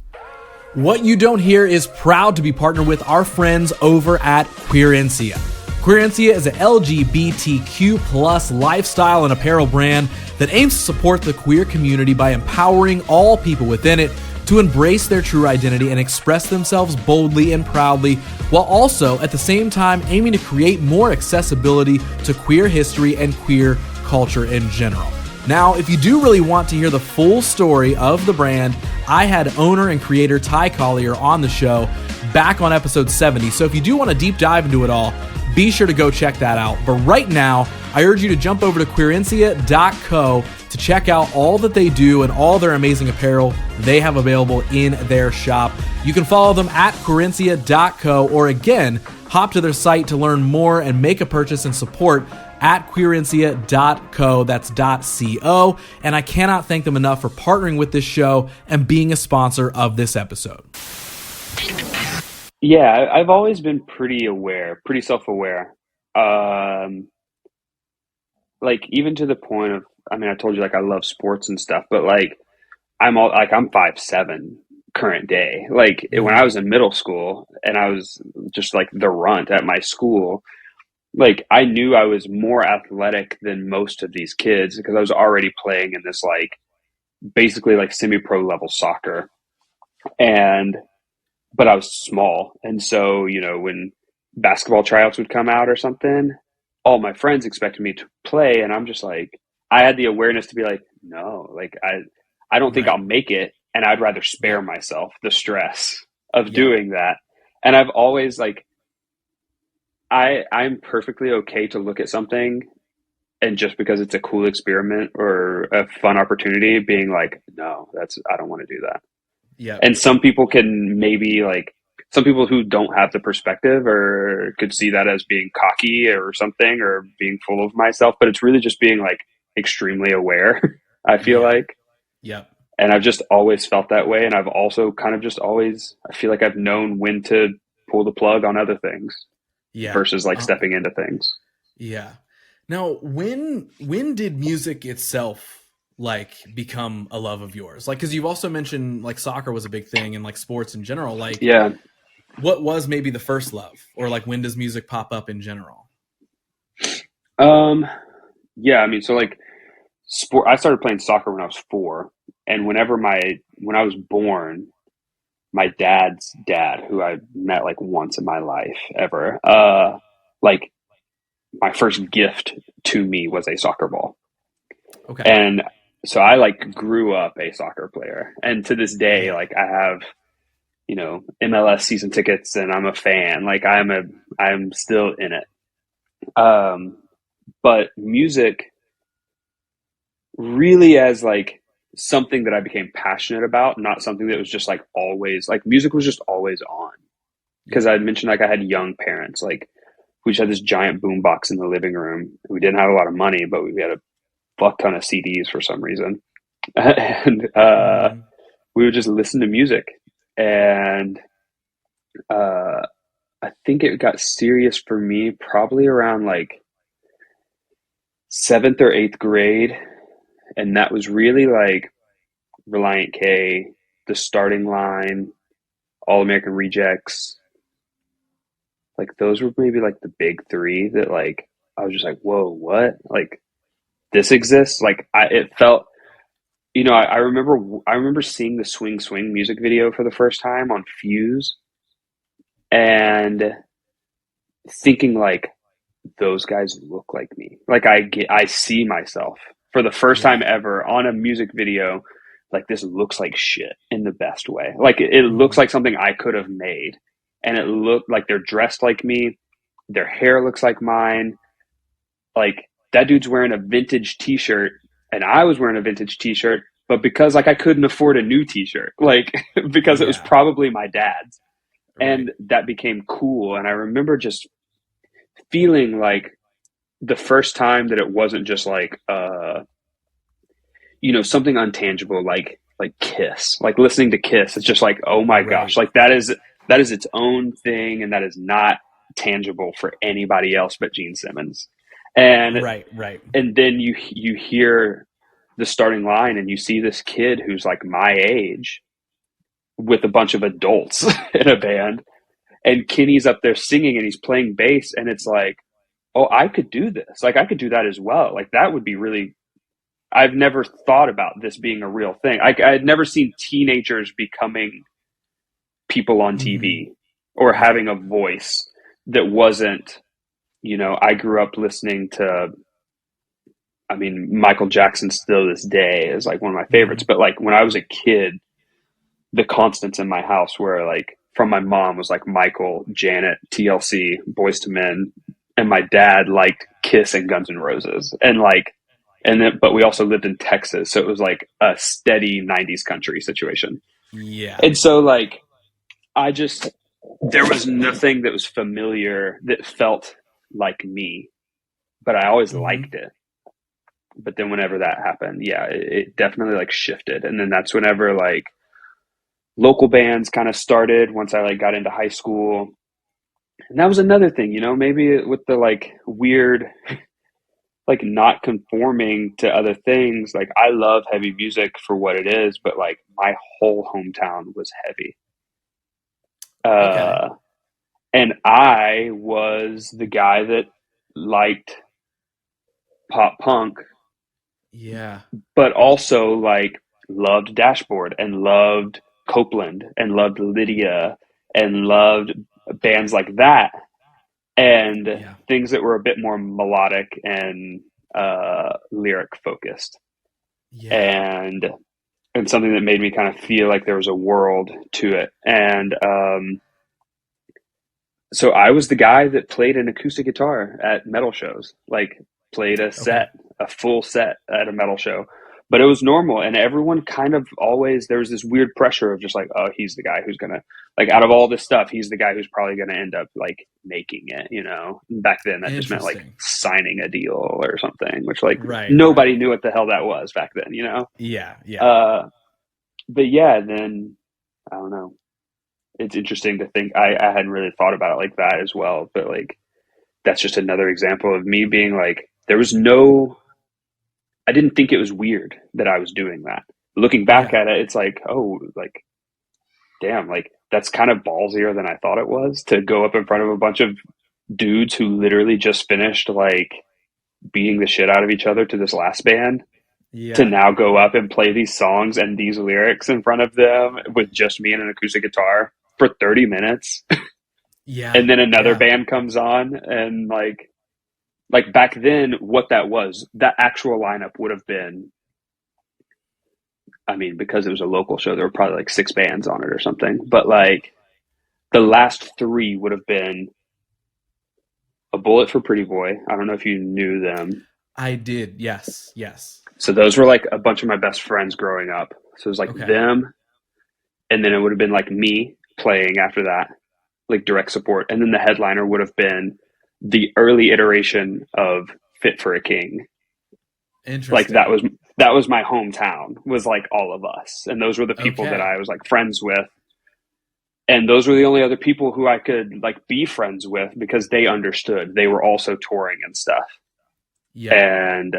What You Don't Hear is proud to be partnered with our friends over at Queerencia. Queerencia is an LGBTQ plus lifestyle and apparel brand that aims to support the queer community by empowering all people within it to embrace their true identity and express themselves boldly and proudly, while also at the same time aiming to create more accessibility to queer history and queer culture in general. Now, if you do really want to hear the full story of the brand, I had owner and creator Ty Collier on the show back on episode 70. So if you do want to deep dive into it all, be sure to go check that out. But right now, I urge you to jump over to queerencia.co to check out all that they do and all their amazing apparel they have available in their shop. You can follow them at queerencia.co, or again, hop to their site to learn more and make a purchase and support at queerencia.co. That's .co. And I cannot thank them enough for partnering with this show and being a sponsor of this episode. Yeah, I've always been pretty self-aware. Like, even to the point of, I told you, like, I love sports and stuff, but like, I'm 5'7" current day. Like, when I was in middle school and I was just like the runt at my school, like, I knew I was more athletic than most of these kids because I was already playing in this, like, basically like semi-pro level soccer. But I was small. And so, when basketball tryouts would come out or something, all my friends expected me to play. And I'm just like, I had the awareness to be like, no, like, I don't think I'll make it. And I'd rather spare myself the stress of doing that. And I've always, like, I'm perfectly okay to look at something and just because it's a cool experiment or a fun opportunity, being like, no, I don't want to do that. Yeah. And some people can maybe, like, some people who don't have the perspective or could see that as being cocky or something or being full of myself, but it's really just being, like, extremely aware, I feel like. Yeah. And I've just always felt that way. And I've also kind of just always, I feel like I've known when to pull the plug on other things versus like stepping into things. Yeah. Now, when did music itself like become a love of yours? Like, because you've also mentioned like soccer was a big thing and like sports in general. Like, what was maybe the first love, or like when does music pop up in general? So like sport, I started playing soccer when I was 4, and when I was born, my dad's dad, who I met like once in my life ever, like my first gift to me was a soccer ball. Okay. And so I like grew up a soccer player, and to this day, like I have, MLS season tickets and I'm a fan. Like I'm still in it. But music really as like something that I became passionate about, not something that was just like always, like music was just always on. Because I mentioned, like, I had young parents, like we just had this giant boom box in the living room. We didn't have a lot of money, but we had a fuck ton of CDs for some reason. And we would just listen to music. And I think it got serious for me probably around like 7th or 8th grade. And that was really like Reliant K, The Starting Line, All American Rejects. Like those were maybe like the big 3 that like I was just like, whoa, what? Like this exists? Like it felt, I remember seeing the Swing Swing music video for the first time on Fuse and thinking like, those guys look like me. Like I see myself for the first time ever on a music video. Like this looks like shit in the best way. Like it looks like something I could have made, and it looked like they're dressed like me. Their hair looks like mine. Like that dude's wearing a vintage t-shirt and I was wearing a vintage t-shirt, but because like I couldn't afford a new t-shirt, like because it was Yeah. probably my dad's, Right. and that became cool. And I remember just feeling like the first time that it wasn't just like something untangible like Kiss, like listening to Kiss. It's just like, oh my gosh, Right. like that is its own thing, and that is not tangible for anybody else but Gene Simmons. And Right. Right. and then you hear the starting line, and you see this kid who's like my age with a bunch of adults in a band, and Kenny's up there singing and he's playing bass, and it's like, oh, I could do this. Like I could do that as well. Like that would be really. I've never thought about this being a real thing. I had never seen teenagers becoming people on Hmm. TV or Right. having a voice that wasn't, I grew up listening to, I mean, Michael Jackson still this day is like one of my favorites. Hmm. But like when I was a kid, the constants in my house were like from my mom was like Michael, Janet, TLC, Boys to Men, and my dad liked Kiss and Guns N' Roses, but we also lived in Texas, so it was like a steady '90s country situation. Yeah. And so like I just there was nothing that was familiar that felt like me, but I always Hmm. liked it. But then whenever that happened, yeah, it definitely like shifted. And then that's whenever like local bands kind of started once I like got into high school. And that was another thing, maybe with the like weird like not conforming to other things. Like I love heavy music for what it is, but like my whole hometown was heavy. Okay. Uh and I was the guy that liked pop punk, Yeah. but also like loved Dashboard and loved Copeland and loved Lydia and loved bands like that, and Yeah. things that were a bit more melodic and lyric focused, Yeah. and something that made me kind of feel like there was a world to it. And so I was the guy that played an acoustic guitar at metal shows, like played Okay. a full set at a metal show. But it was normal, and everyone kind of always there was this weird pressure of just like, oh, he's the guy who's gonna like out of all this stuff, he's the guy who's probably gonna end up like making it. Back then, that just meant like Interesting. signing a deal or something, which like Right. Right. nobody knew what the hell that was back then. Yeah. Yeah. Uh, but yeah, then I don't know, it's interesting to think I hadn't really thought about it like that as well, but like that's just another example of me being like there was no I didn't think it was weird that I was doing that. Looking back Yeah. at it, it's like, oh, like damn, like that's kind of ballsier than I thought it was to go up in front of a bunch of dudes who literally just finished like beating the shit out of each other to this last band, to Yeah. now go up and play these songs and these lyrics in front of them with just me and an acoustic guitar for 30 minutes. Yeah. And then another Yeah. band comes on, and like back then what that was, that actual lineup would have been, I mean, because it was a local show, there were probably like six bands on it or something, but like the last three would have been A Bullet for Pretty Boy. I don't know if you knew them. I did. Yes. Yes. So those were like a bunch of my best friends growing up, so it was like Okay. them, and then it would have been like me playing after that, like direct support, and then the headliner would have been the early iteration of Fit for a King. Like Interesting. that was my hometown, was like all of us, and those were the people that Okay. I was like friends with, and those were the only other people who I could like be friends with because they understood. They were also touring and stuff, Yeah. and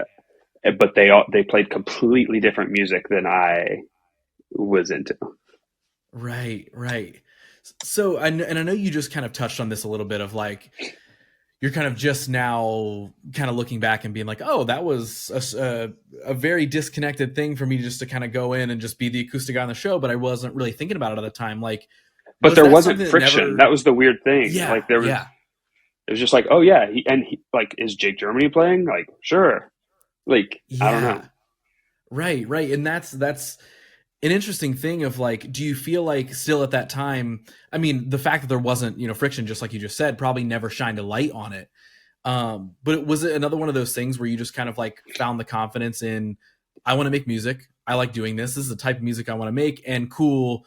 but they played completely different music than I was into. Right. Right. So, and I know you just kind of touched on this a little bit of like, you're kind of just now kind of looking back and being like, oh, that was a very disconnected thing for me just to kind of go in and just be the acoustic guy on the show. But I wasn't really thinking about it at the time. Like, But was there that wasn't something that friction. never, That was the weird thing. yeah, Like there was, yeah, it was just like, oh yeah, like, is Jake Germany playing? Like, sure. Like, I don't know. yeah, right, right. And that's an interesting thing of like, do you feel like still at that time, I mean, the fact that there wasn't, friction, just like you just said, probably never shined a light on it. But was it another one of those things where you just kind of like found the confidence in I want to make music. I like doing this. This is the type of music I want to make, and cool,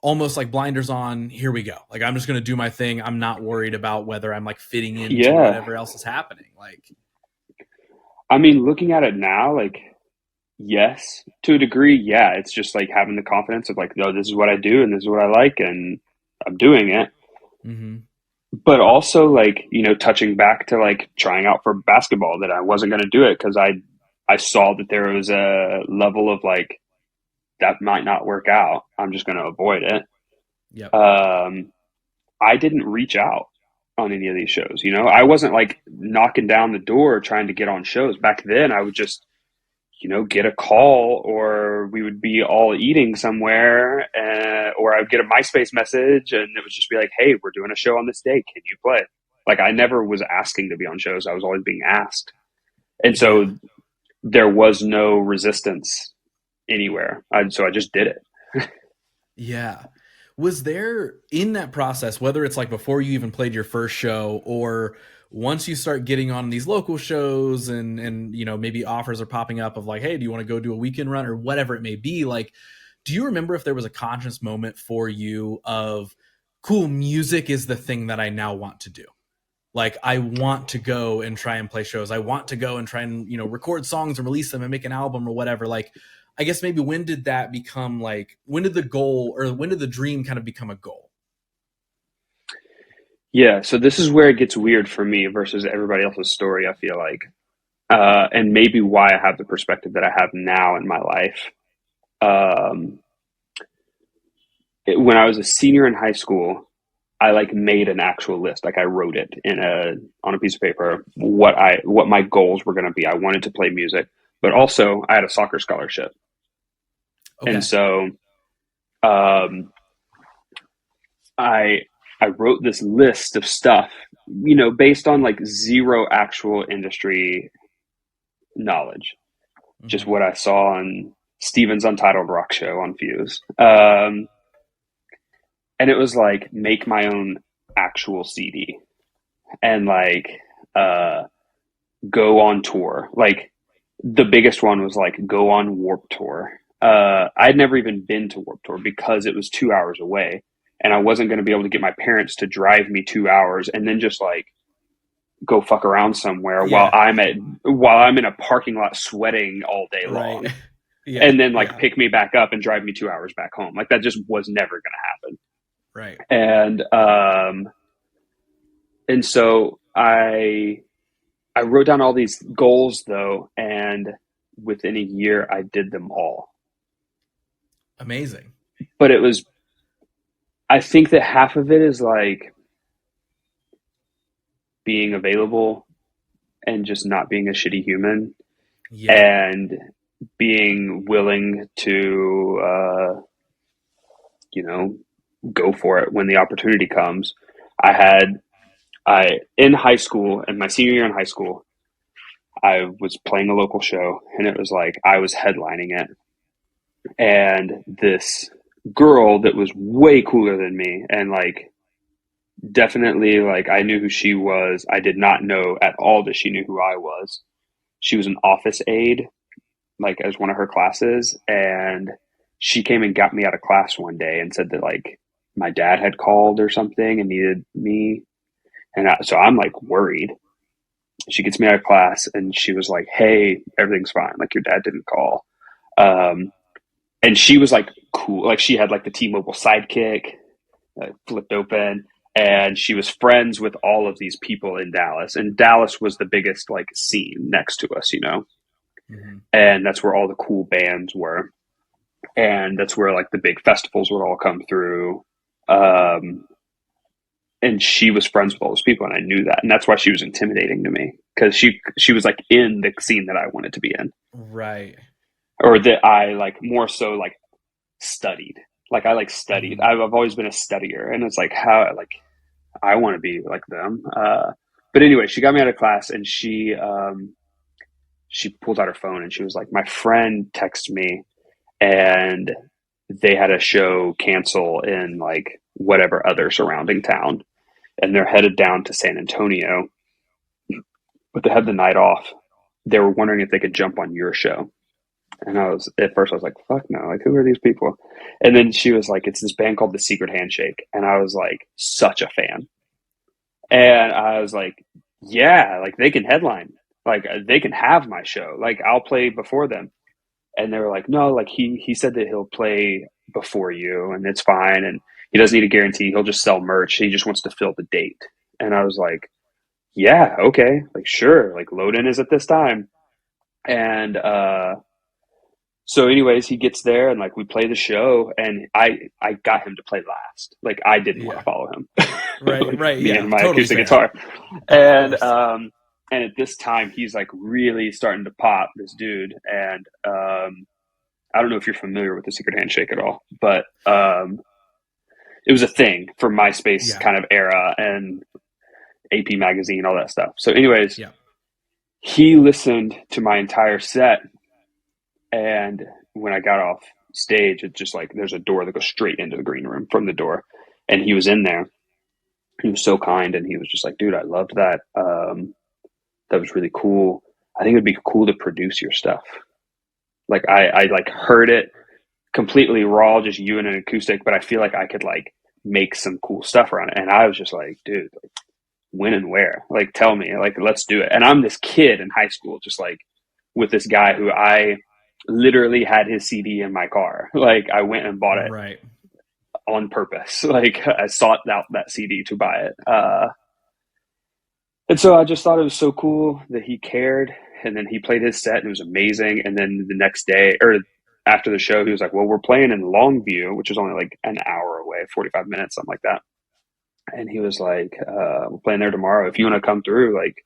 almost like blinders on, here we go. Like, I'm just going to do my thing. I'm not worried about whether I'm like fitting into Yeah. whatever else is happening. Like, I mean, looking at it now, like, yes, to a degree, yeah. It's just like having the confidence of like, no, this is what I do and this is what I like and I'm doing it. mm-hmm. But also like, touching back to like trying out for basketball that I wasn't going to do it because I saw that there was a level of like that might not work out. I'm just going to avoid it. Yep. I didn't reach out on any of these shows. I wasn't like knocking down the door trying to get on shows. Back then, I would just, get a call, or we would be all eating somewhere, or I would get a Myspace message and it would just be like, hey, we're doing a show on this day. Can you play? Like, I never was asking to be on shows. I was always being asked. And Yeah. so there was no resistance anywhere. So I just did it. Yeah. Was there in that process, whether it's like before you even played your first show or once you start getting on these local shows and maybe offers are popping up of like, hey, do you want to go do a weekend run or whatever it may be? Like, do you remember if there was a conscious moment for you of cool, music is the thing that I now want to do? Like, I want to go and try and play shows. I want to go and try and, record songs and release them and make an album or whatever. Like, I guess maybe when did that become like, when did the goal or when did the dream kind of become a goal? Yeah. So this is where it gets weird for me versus everybody else's story, I feel like. And maybe why I have the perspective that I have now in my life. When I was a senior in high school, I like made an actual list. Like, I wrote it on a piece of paper, what my goals were going to be. I wanted to play music, but also I had a soccer scholarship. And Okay. so, I wrote this list of stuff, based on like zero actual industry knowledge, just Mm-hmm. what I saw on Steven's Untitled Rock Show on Fuse. And it was like, make my own actual CD and like go on tour. Like, the biggest one was like go on Warp Tour. I'd never even been to Warp Tour because it was 2 hours away, and I wasn't going to be able to get my parents to drive me 2 hours and then just like go fuck around somewhere while Yeah. I'm in a parking lot sweating all day Right. long, Yeah. and then like Yeah. pick me back up and drive me 2 hours back home. Like, that just was never going to happen. Right. And so I wrote down all these goals though, and within a year I did them all. Amazing. But I think that half of it is like being available and just not being a shitty human, Yeah. and being willing to go for it when the opportunity comes. I in high school, in my senior year in high school, I was playing a local show, and it was like I was headlining it, and this girl that was way cooler than me, and like definitely like I knew who she was. I did not know at all that she knew who I was. She was an office aide, like, as one of her classes, and she came and got me out of class one day and said that like my dad had called or something and needed me, and so I'm like worried. She gets me out of class and she was like, hey, everything's fine, like your dad didn't call. um, and she was like cool, like she had like the T-Mobile sidekick flipped open, and she was friends with all of these people in Dallas, and Dallas was the biggest like scene next to us, Mm-hmm. and that's where all the cool bands were, and that's where like the big festivals would all come through. um, and she was friends with all those people, and I knew that, and that's why she was intimidating to me, because she was like in the scene that I wanted to be in, Right. or that I like more so like studied. Like, I like studied. Mm-hmm. I've always been a studier, and it's like how like I want to be like them. But anyway, she got me out of class, and she pulled out her phone and she was like, "My friend texted me, and they had a show cancel in like whatever other surrounding town, and they're headed down to San Antonio, but they had the night off. They were wondering if they could jump on your show." And at first I was like, fuck no, like who are these people? And then she was like, it's this band called The Secret Handshake. And I was like, such a fan. And I was like, yeah, like they can headline, like they can have my show. Like I'll play before them. And they were like, no, like he said that he'll play before you and it's fine. And he doesn't need a guarantee. He'll just sell merch. He just wants to fill the date. And I was like, yeah, okay, like sure, like load in is at this time. And so anyways, he gets there and like we play the show and I got him to play last. Like I didn't want to Yeah. follow him. Right. Like Right. me Yeah. and my Totally acoustic fair. guitar. Of And course. and at this time he's like really starting to pop, this dude. And I don't know if you're familiar with the Secret Handshake at all, but it was a thing for MySpace Yeah. kind of era and AP magazine, all that stuff. So anyways, Yeah. he listened to my entire set. And when I got off stage, it just like there's a door that goes straight into the green room from the door. And he was in there. He was so kind, and he was just like, dude, I loved that. That was really cool. I think it'd be cool to produce your stuff. Like I like heard it completely raw, just you and an acoustic, but I feel like I could like make some cool stuff around it. And I was just like, dude, like, when and where? Like tell me, like let's do it. And I'm this kid in high school, just like with this guy who I literally had his CD in my car. Like I went and bought it Right. on purpose. Like I sought out that CD to buy it. And so I just thought it was so cool that he cared. And then he played his set and it was amazing. And then the next day or after the show, he was like, well, we're playing in Longview, which is only like an hour away, 45 minutes, something like that. And he was like, we're playing there tomorrow. If you want to come through, like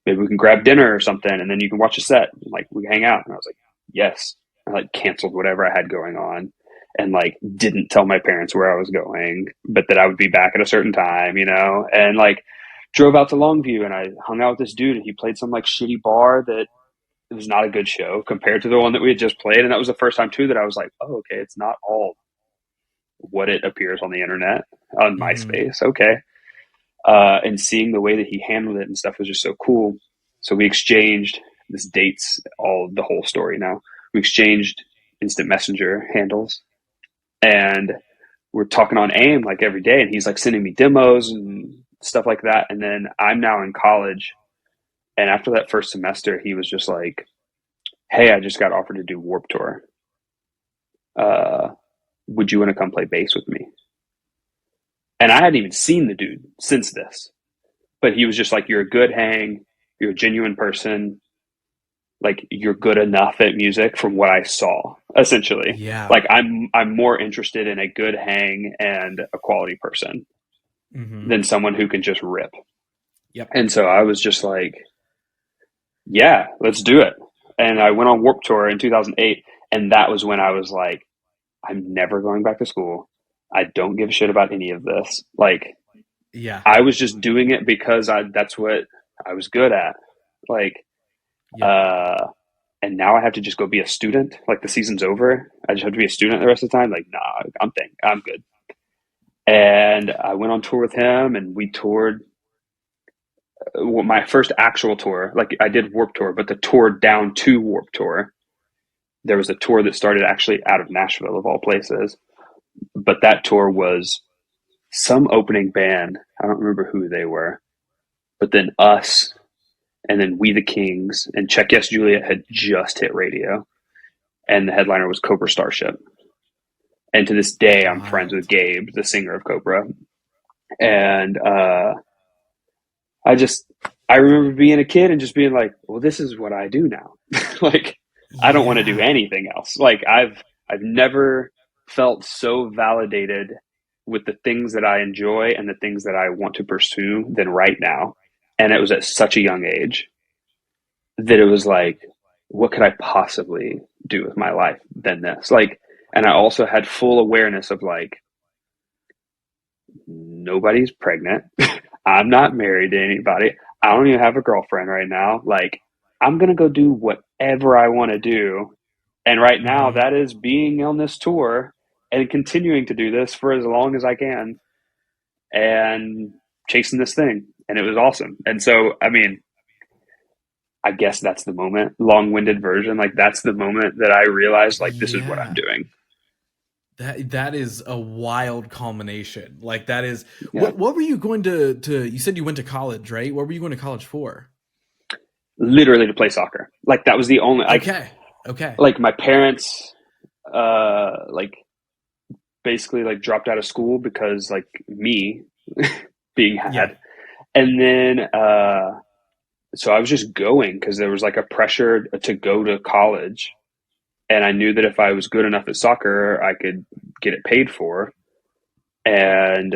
maybe we can grab dinner or something. And then you can watch a set. And, like we can hang out. And I was like, yes. I like canceled whatever I had going on and like didn't tell my parents where I was going, but that I would be back at a certain time, you know, and like drove out to Longview and I hung out with this dude and he played some like shitty bar that it was not a good show compared to the one that we had just played. And that was the first time too that I was like, oh, okay, it's not all what it appears on the internet on Mm-hmm. MySpace. Okay. And seeing the way that he handled it and stuff was just so cool. So we exchanged, this dates all the whole story now. We exchanged instant messenger handles and we're talking on AIM like every day. And he's like sending me demos and stuff like that. And then I'm now in college. And after that first semester, he was just like, hey, I just got offered to do Warp Tour. Would you want to come play bass with me? And I hadn't even seen the dude since this, but he was just like, you're a good hang. You're a genuine person. Like you're good enough at music from what I saw, essentially. Yeah. Like I'm more interested in a good hang and a quality person Mm-hmm. than someone who can just rip. Yep. And so I was just like, yeah, let's do it. And I went on Warp Tour in 2008. And that was when I was like, I'm never going back to school. I don't give a shit about any of this. Like, Yeah. I was just doing it because that's what I was good at. Like, Yep. and now I have to just go be a student. Like the season's over. I just have to be a student the rest of the time. Like, nah, I'm good. And I went on tour with him and we toured my first actual tour. Like I did Warp Tour, but the tour down to Warp Tour, there was a tour that started actually out of Nashville of all places. But that tour was some opening band. I don't remember who they were, but then us and then We the Kings and Check Yes Juliet had just hit radio. And the headliner was Cobra Starship. And to this day, I'm friends with Gabe, the singer of Cobra. And I remember being a kid and just being like, well, this is what I do now. Like, I don't want to do anything else. Like, I've never felt so validated with the things that I enjoy and the things that I want to pursue than right now. And it was at such a young age that it was like, what could I possibly do with my life than this? Like, and I also had full awareness of like, nobody's pregnant. I'm not married to anybody. I don't even have a girlfriend right now. Like, I'm going to go do whatever I want to do. And right now, that is being on this tour and continuing to do this for as long as I can and chasing this thing. And it was awesome. And so, I mean, I guess that's the moment, long-winded version. Like that's the moment that I realized like this is what I'm Yeah. doing. That is a wild culmination. Like that is Yeah. what were you going to you said you went to college, right? What were you going to college for? Literally to play soccer. Like that was the only Okay. Okay. like my parents like basically like dropped out of school because like me being Yeah. had. And then so I was just going because there was like a pressure to go to college. And I knew that if I was good enough at soccer, I could get it paid for. And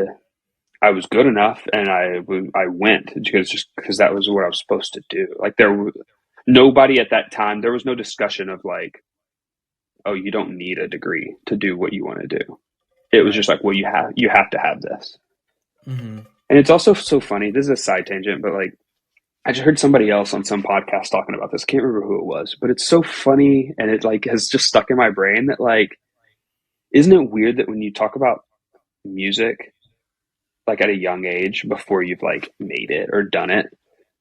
I was good enough, and I went because that was what I was supposed to do. Like nobody at that time, there was no discussion of like, oh, you don't need a degree to do what you want to do. It was Right. just like, well, you have to have this. Hmm. And it's also so funny. This is a side tangent, but like I just heard somebody else on some podcast talking about this. Can't remember who it was, but it's so funny, and it like has just stuck in my brain that like, isn't it weird that when you talk about music, like at a young age before you've like made it or done it,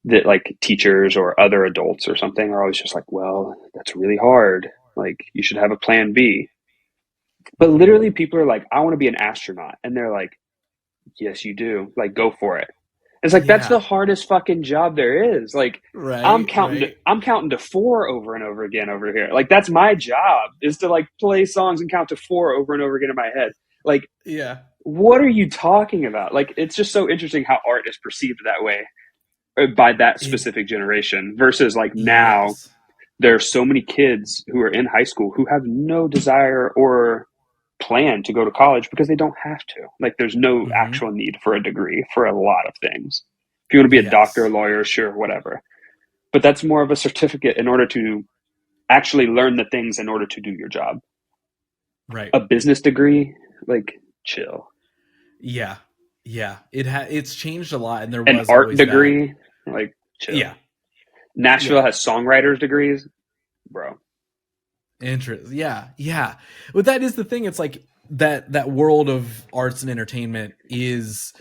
that like teachers or other adults or something are always just like, well, that's really hard. Like you should have a plan B. But Hmm. literally people are like, I want to be an astronaut. And they're like, yes, you do. Like go for it. It's like that's Yeah. the hardest fucking job there is. Like Right. Right. I'm counting to four over and over again over here. Like that's my job is to like play songs and count to four over and over again in my head. Like Yeah. what are you talking about? Like it's just so interesting how art is perceived that way by that It, specific generation versus like now yes. there are so many kids who are in high school who have no desire or plan to go to college because they don't have to. Like there's no Hmm. actual need for a degree for a lot of things. If you want to be a doctor, Yes. lawyer, sure, whatever. But that's more of a certificate in order to actually learn the things in order to do your job. Right. A business degree, like chill. Yeah. Yeah. It's changed a lot, and there An was art always that. degree, like chill. Yeah. Nashville Yeah. has songwriters degrees, bro. Interest. Yeah. Yeah. But that is the thing. It's like that world of arts and entertainment is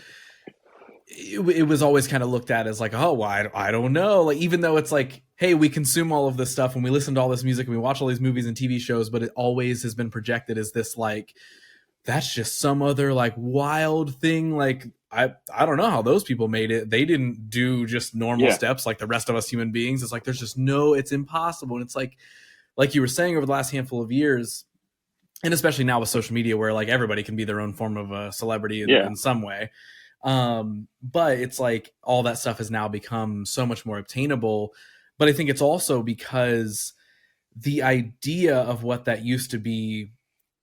it was always kind of looked at as like, oh, well, I don't know. Like, even though it's like, hey, we consume all of this stuff and we listen to all this music and we watch all these movies and TV shows, but it always has been projected as this like, that's just some other like wild thing. Like, I don't know how those people made it. They didn't do just normal Yeah, steps like the rest of us human beings. It's like, there's just no, it's impossible. And it's like you were saying over the last handful of years, and especially now with social media where like everybody can be their own form of a celebrity yeah. in some way, but it's like all that stuff has now become so much more obtainable. But I think it's also because the idea of what that used to be,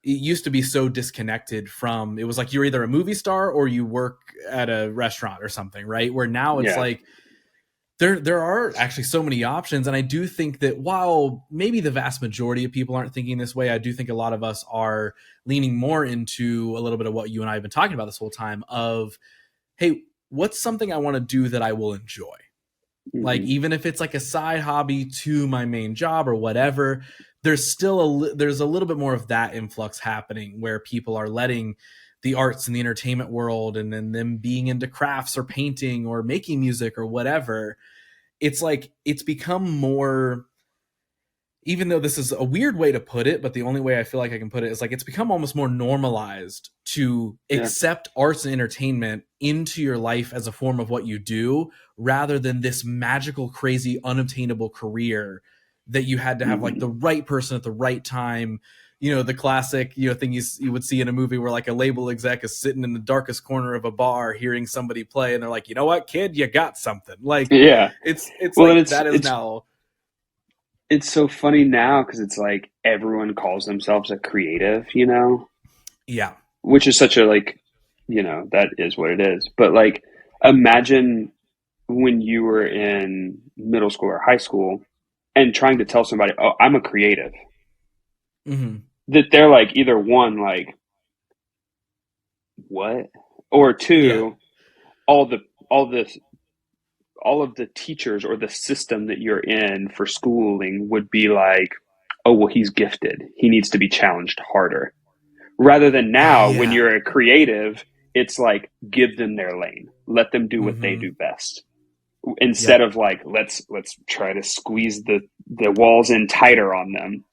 it used to be so disconnected from, it was like you're either a movie star or you work at a restaurant or something, right? Where now it's Yeah. like there are actually so many options. And I do think that while maybe the vast majority of people aren't thinking this way, I do think a lot of us are leaning more into a little bit of what you and I have been talking about this whole time of, hey, what's something I want to do that I will enjoy? Like, Hmm. even if it's like a side hobby to my main job or whatever, there's still there's a little bit more of that influx happening where people are letting the arts and the entertainment world and then them being into crafts or painting or making music or whatever. It's like it's become more, even though this is a weird way to put it, but the only way I feel like I can put it is like it's become almost more normalized to Yeah. accept arts and entertainment into your life as a form of what you do rather than this magical, crazy, unobtainable career that you had to have like Hmm. the right person at the right time. You know, the classic, thing you would see in a movie where like a label exec is sitting in the darkest corner of a bar hearing somebody play and they're like, you know what, kid, you got something. Like Yeah. it's Well, and like it's that is it's now. it's so funny now because it's like everyone calls themselves a creative, Yeah. which is such a like, that is what it is. But like, imagine when you were in middle school or high school and trying to tell somebody, "Oh, I'm a creative," Hmm. that they're like either one, like what, or Yeah. two, all the all this all of the teachers or the system that you're in for schooling would be like, oh, well, he's gifted. He needs to be challenged harder. Rather than now, when Yeah. you're a creative, it's like, give them their lane, let them do what they Hmm. do best. instead Yep. of like let's try to squeeze the walls in tighter on them.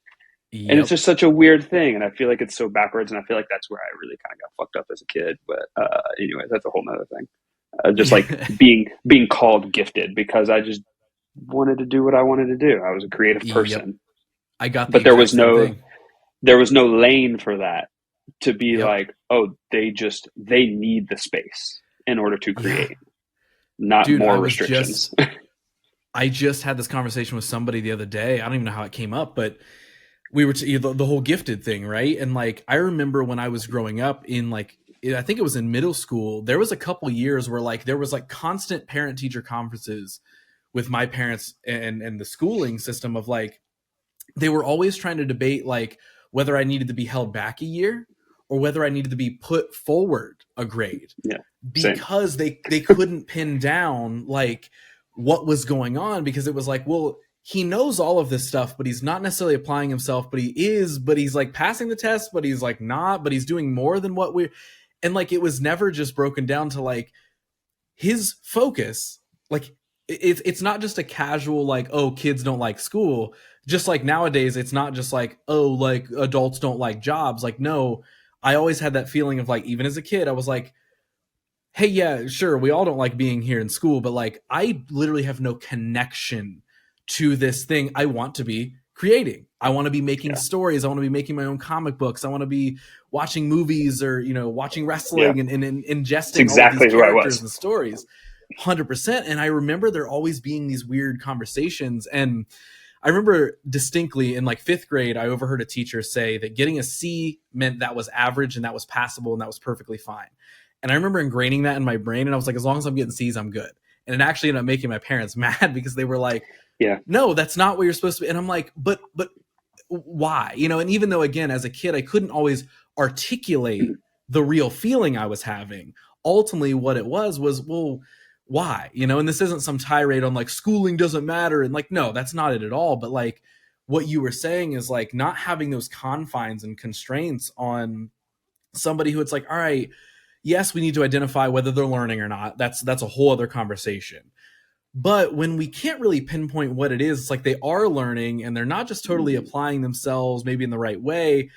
And it's Yep. just such a weird thing, and I feel like it's so backwards, and I feel like that's where I really kind of got fucked up as a kid. But anyway, that's a whole nother thing. Just like being called gifted because I just wanted to do what I wanted to do. I was a creative Yep. person, I got the but there exact was same no thing. there was no lane for that to be Yep. like, oh, they need the space in order to Yeah. create, not Dude, more restrictions. I just had this conversation with somebody the other day. I don't even know how it came up, but we were the whole gifted thing, right? And like I remember when I was growing up in like I think it was in middle school, there was a couple years where like there was like constant parent teacher conferences with my parents and the schooling system of like they were always trying to debate like whether I needed to be held back a year or whether I needed to be put forward a grade Yeah, same. because they couldn't pin down like what was going on because it was like, well, he knows all of this stuff, but he's not necessarily applying himself, but he's like passing the test, but he's like not, but he's doing more than what we're, and like it was never just broken down to like his focus, like it's not just a casual like, oh, kids don't like school. Just like nowadays, it's not just like, oh, like adults don't like jobs. Like, no, I always had that feeling of like, even as a kid, I was like, hey, yeah, sure, we all don't like being here in school, but like I literally have no connection to this thing I want to be creating. I want to be making Yeah, stories. I want to be making my own comic books. I want to be watching movies or, watching yeah. wrestling and It's ingesting all of these exactly who I characters was. and stories. 100%. And I remember there always being these weird conversations. And I remember distinctly in like fifth grade, I overheard a teacher say that getting a C meant that was average and that was passable and that was perfectly fine. And I remember ingraining that in my brain. And I was like, as long as I'm getting C's, I'm good. And it actually ended up making my parents mad because they were like, Yeah, no, that's not what you're supposed to be. And I'm like, but why? And even though, again, as a kid, I couldn't always articulate the real feeling I was having. Ultimately, what it was, well, why? And this isn't some tirade on like schooling doesn't matter. And like, no, that's not it at all. But like what you were saying is like not having those confines and constraints on somebody who it's like, all right, yes, we need to identify whether they're learning or not. That's a whole other conversation. But when we can't really pinpoint what it is, it's like they are learning and they're not just totally applying themselves maybe in the right way,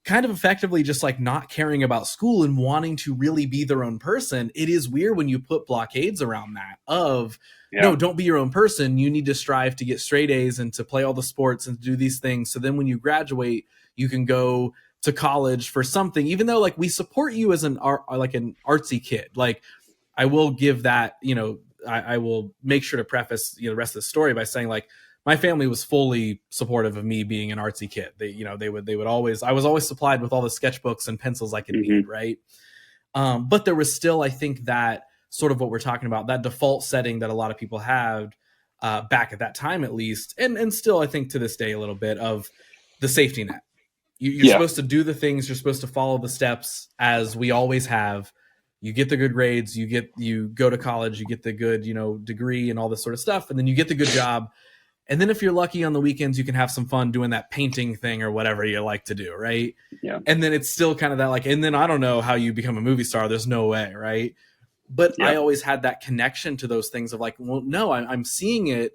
kind of effectively just like not caring about school and wanting to really be their own person. It is weird when you put blockades around that of, yeah, no, don't be your own person. You need to strive to get straight A's and to play all the sports and to do these things. So then when you graduate, you can go to college for something, even though like we support you as an artsy kid. Like I will give that, I will make sure to preface the rest of the story by saying like my family was fully supportive of me being an artsy kid. They would always, I was always supplied with all the sketchbooks and pencils I could need. Right. But there was still, I think that sort of what we're talking about, that default setting that a lot of people had back at that time, at least. And still, I think to this day, a little bit of the safety net. You're yeah, supposed to do the things, you're supposed to follow the steps as we always have. You get the good grades, you go to college, you get the good, degree and all this sort of stuff. And then you get the good job. And then if you're lucky on the weekends, you can have some fun doing that painting thing or whatever you like to do. Right. yeah, And then it's still kind of that like, and then I don't know how you become a movie star. There's no way. Right. But yeah, I always had that connection to those things of like, well, no, I'm seeing it.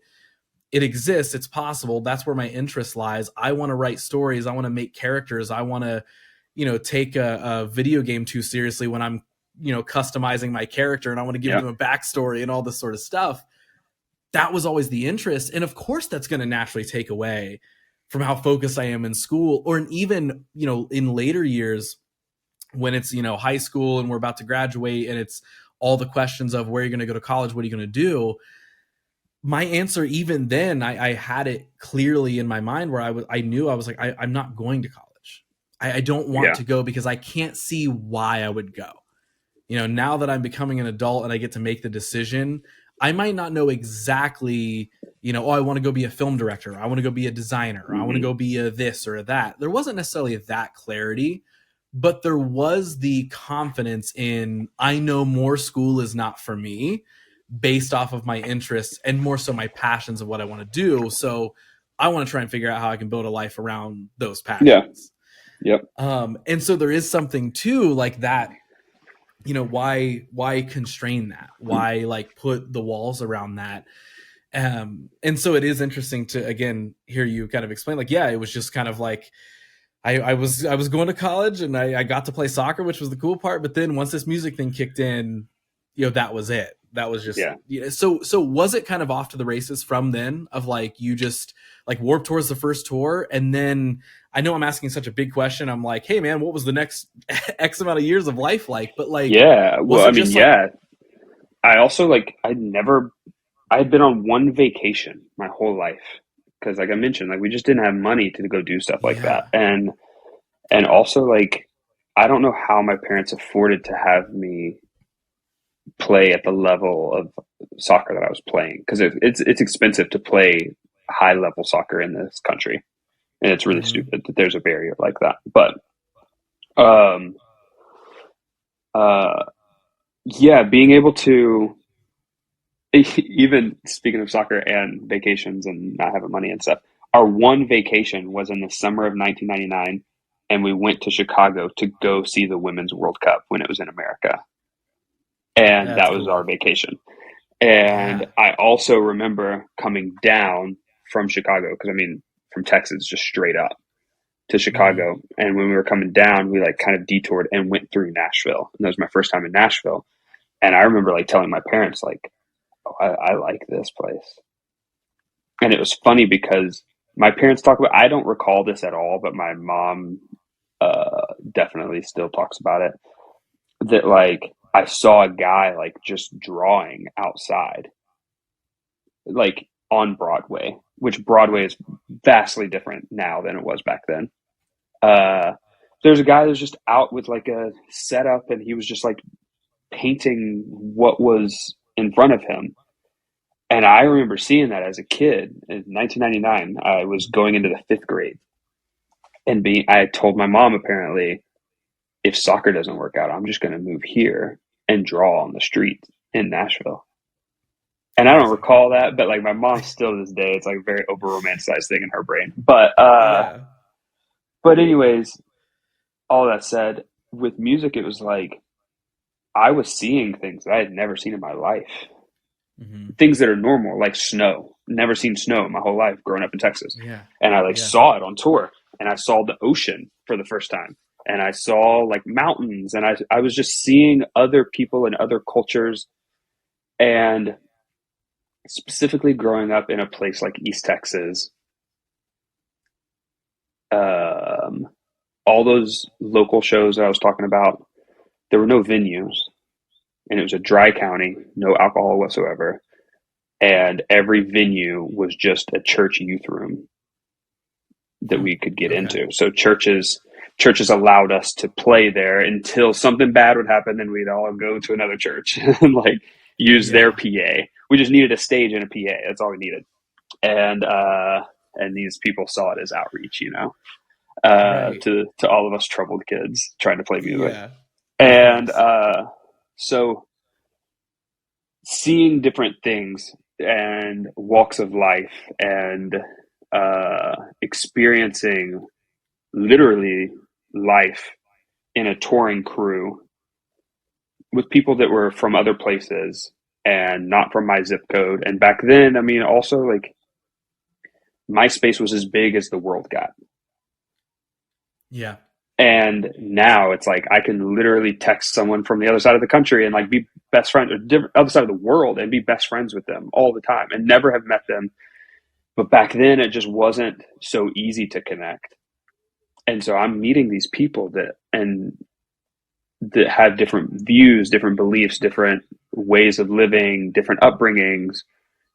It exists. It's possible. That's where my interest lies. I want to write stories. I want to make characters. I want to, take a video game too seriously when I'm, customizing my character and I want to give yeah, them a backstory and all this sort of stuff. That was always the interest. And of course that's going to naturally take away from how focused I am in school or even, in later years when it's, high school and we're about to graduate and it's all the questions of where you're going to go to college, what are you going to do? My answer, even then, I had it clearly in my mind where I knew I was like, I'm not going to college. I don't want yeah, to go because I can't see why I would go. Now that I'm becoming an adult and I get to make the decision, I might not know exactly, oh, I want to go be a film director. I want to go be a designer. I want to go be a this or a that. There wasn't necessarily that clarity, but there was the confidence in, I know more school is not for me based off of my interests and more so my passions of what I want to do. So I want to try and figure out how I can build a life around those yeah, passions. yep, And so there is something too like that why constrain that? Why like put the walls around that? And so it is interesting to again hear you kind of explain, like, yeah, it was just kind of like I was going to college and I got to play soccer, which was the cool part. But then once this music thing kicked in, that was it. That was just, Yeah. So was it kind of off to the races from then, of like, you just like Warped Tour's the first tour. And then I know I'm asking such a big question. I'm like, hey man, what was the next X amount of years of life like? But like, Yeah. was Well, I it mean, just like, yeah. I also like, I had been on one vacation my whole life. Cause like I mentioned, like we just didn't have money to go do stuff like that. yeah, And also like, I don't know how my parents afforded to have me play at the level of soccer that I was playing. Cause it's expensive to play high level soccer in this country. And it's really mm-hmm. stupid that there's a barrier like that. But, um, uh, yeah, being able to, even speaking of soccer and vacations and not having money and stuff, our one vacation was in the summer of 1999, and we went to Chicago to go see the Women's World Cup when it was in America. And That's that was our cool. vacation. And Yeah. I also remember coming down from Chicago, because I mean, from Texas, just straight up to Mm-hmm. Chicago. And when we were coming down, we like kind of detoured and went through Nashville. And that was my first time in Nashville. And I remember like telling my parents, like, oh, I like this place. And it was funny because my parents talk about, I don't recall this at all, but my mom definitely still talks about it. That like I saw a guy like just drawing outside, like on Broadway, which Broadway is vastly different now than it was back then. Uh, there's a guy that was just out with like a setup, and he was just like painting what was in front of him. And I remember seeing that as a kid in 1999. I was going into the fifth grade, and I told my mom, apparently, if soccer doesn't work out, I'm just going to move here and draw on the street in Nashville. And I don't Crazy. recall that, but like my mom still to this day, it's like a very over romanticized thing in her brain. Yeah. But anyways, all that said, with music, it was like I was seeing things that I had never seen in my life. Mm-hmm. Things that are normal, like snow. Never seen snow in my whole life growing up in Texas. Yeah. And I like Yeah. saw it on tour, and I saw the ocean for the first time. And I saw like mountains, and I was just seeing other people and other cultures. And specifically growing up in a place like East Texas, um, all those local shows that I was talking about, there were no venues, and it was a dry county, no alcohol whatsoever. And every venue was just a church youth room that we could get Okay. into. So churches allowed us to play there until something bad would happen, then we'd all go to another church and like use their Yeah. PA. We just needed a stage and a PA. That's all we needed. And these people saw it as outreach, Right. to all of us troubled kids trying to play music. Yeah. Of And course. so seeing different things and walks of life, and experiencing literally life in a touring crew with people that were from other places and not from my zip code. And back then, I mean, also like Myspace was as big as the world got. Yeah. And now it's like I can literally text someone from the other side of the country and like be best friends, or different other side of the world, and be best friends with them all the time and never have met them. But back then it just wasn't so easy to connect. And so I'm meeting these people that have different views, different beliefs, different ways of living, different upbringings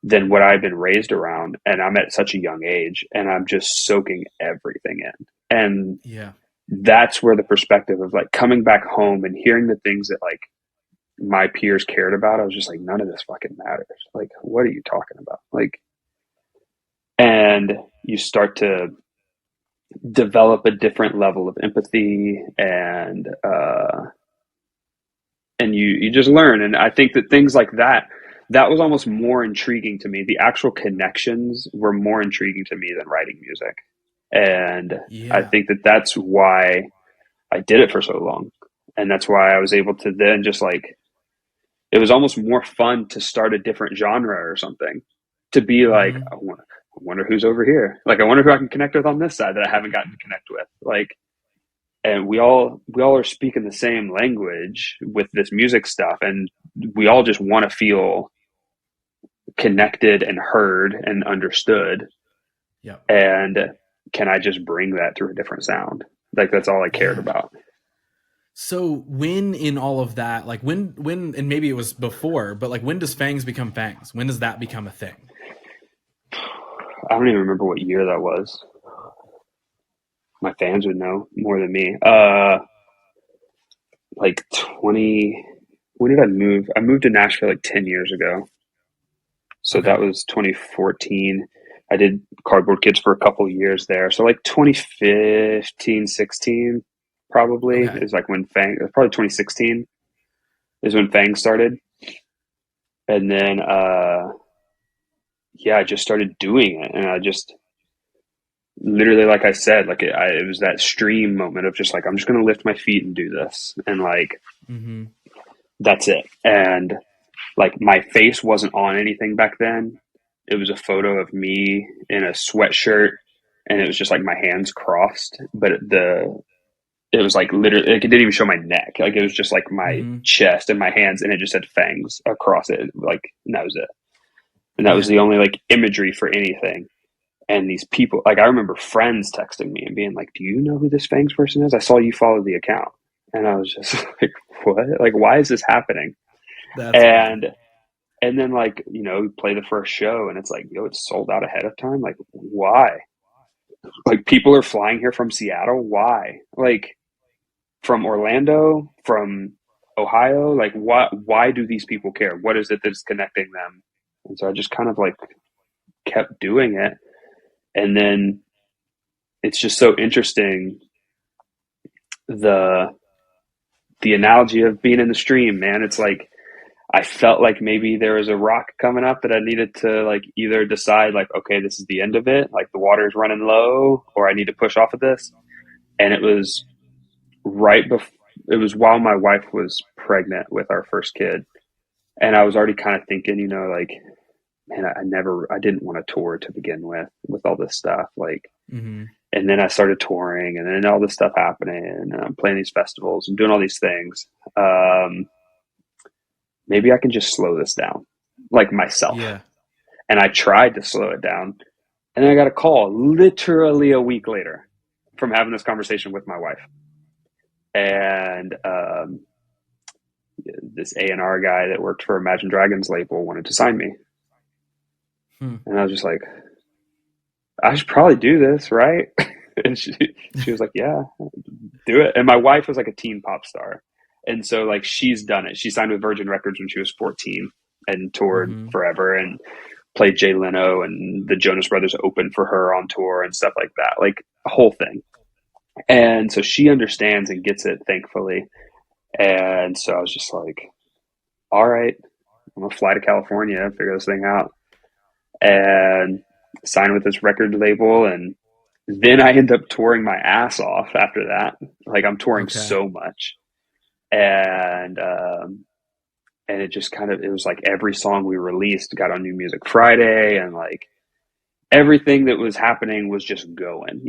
than what I've been raised around. And I'm at such a young age, and I'm just soaking everything in. And Yeah. that's where the perspective of like coming back home and hearing the things that like my peers cared about, I was just like, none of this fucking matters. Like, what are you talking about? Like, and you start to develop a different level of empathy, and you just learn. And I think that things like that was almost more intriguing to me. The actual connections were more intriguing to me than writing music. And I Yeah. think that that's why I did it for so long. And that's why I was able to then just like, it was almost more fun to start a different genre or something, to be like, Mm-hmm. I wonder who's over here. Like, I wonder who I can connect with on this side that I haven't gotten to connect with. Like, and we all are speaking the same language with this music stuff, and we all just want to feel connected and heard and understood. Yep. And can I just bring that through a different sound? Like, that's all I cared Yeah. about. So when in all of that, like when, and maybe it was before, but like when does Fangs become Fangs? When does that become a thing? I don't even remember what year that was. My fans would know more than me. Like 20, when did I move? I moved to Nashville like 10 years ago. So Okay. that was 2014. I did Cardboard Kids for a couple of years there. So like 2015, 16 probably Okay. is like when Fang, probably 2016 is when Fang started. And then, yeah, I just started doing it. And I just literally, like I said, like it was that stream moment of just like, I'm just going to lift my feet and do this. And like, Mm-hmm. that's it. And like my face wasn't on anything back then. It was a photo of me in a sweatshirt, and it was just like my hands crossed, but it was like literally like, it didn't even show my neck. Like it was just like my Mm-hmm. chest and my hands, and it just said Fangs across it. Like, and that was it. And that was Yeah. the only like imagery for anything. And these people, like I remember friends texting me and being like, "Do you know who this Fangs person is? I saw you follow the account." And I was just like, "What? Like, why is this happening?" That's funny. And then like, we play the first show and it's like, yo, it's sold out ahead of time. Like, why? Like, people are flying here from Seattle. Why? Like, from Orlando, from Ohio. Like, why do these people care? What is it that's connecting them? And so I just kind of like kept doing it. And then it's just so interesting, the analogy of being in the stream, man. It's like I felt like maybe there was a rock coming up that I needed to like either decide like, okay, this is the end of it, like the water's running low, or I need to push off of this. And it was right before, it was while my wife was pregnant with our first kid. And I was already kind of thinking, like, man, I didn't want to tour to begin with all this stuff. Like, Mm-hmm. and then I started touring, and then all this stuff happening, and I'm playing these festivals and doing all these things. Maybe I can just slow this down, like myself. Yeah. And I tried to slow it down. And then I got a call literally a week later from having this conversation with my wife. And this A&R guy that worked for Imagine Dragons label wanted to sign me. Hmm. And I was just like, I should probably do this, right? And she was like, yeah, do it. And my wife was like a teen pop star. And so like she's done it. She signed with Virgin Records when she was 14 and toured Mm-hmm. forever and played Jay Leno, and the Jonas Brothers opened for her on tour and stuff like that, like a whole thing. And so she understands and gets it, thankfully. And so I was just like, all right, I'm gonna fly to California and figure this thing out, and sign with this record label. And then I end up touring my ass off after that. Like, I'm touring Okay. so much. And and it just kind of, it was like every song we released got on New Music Friday, and like everything that was happening was just going.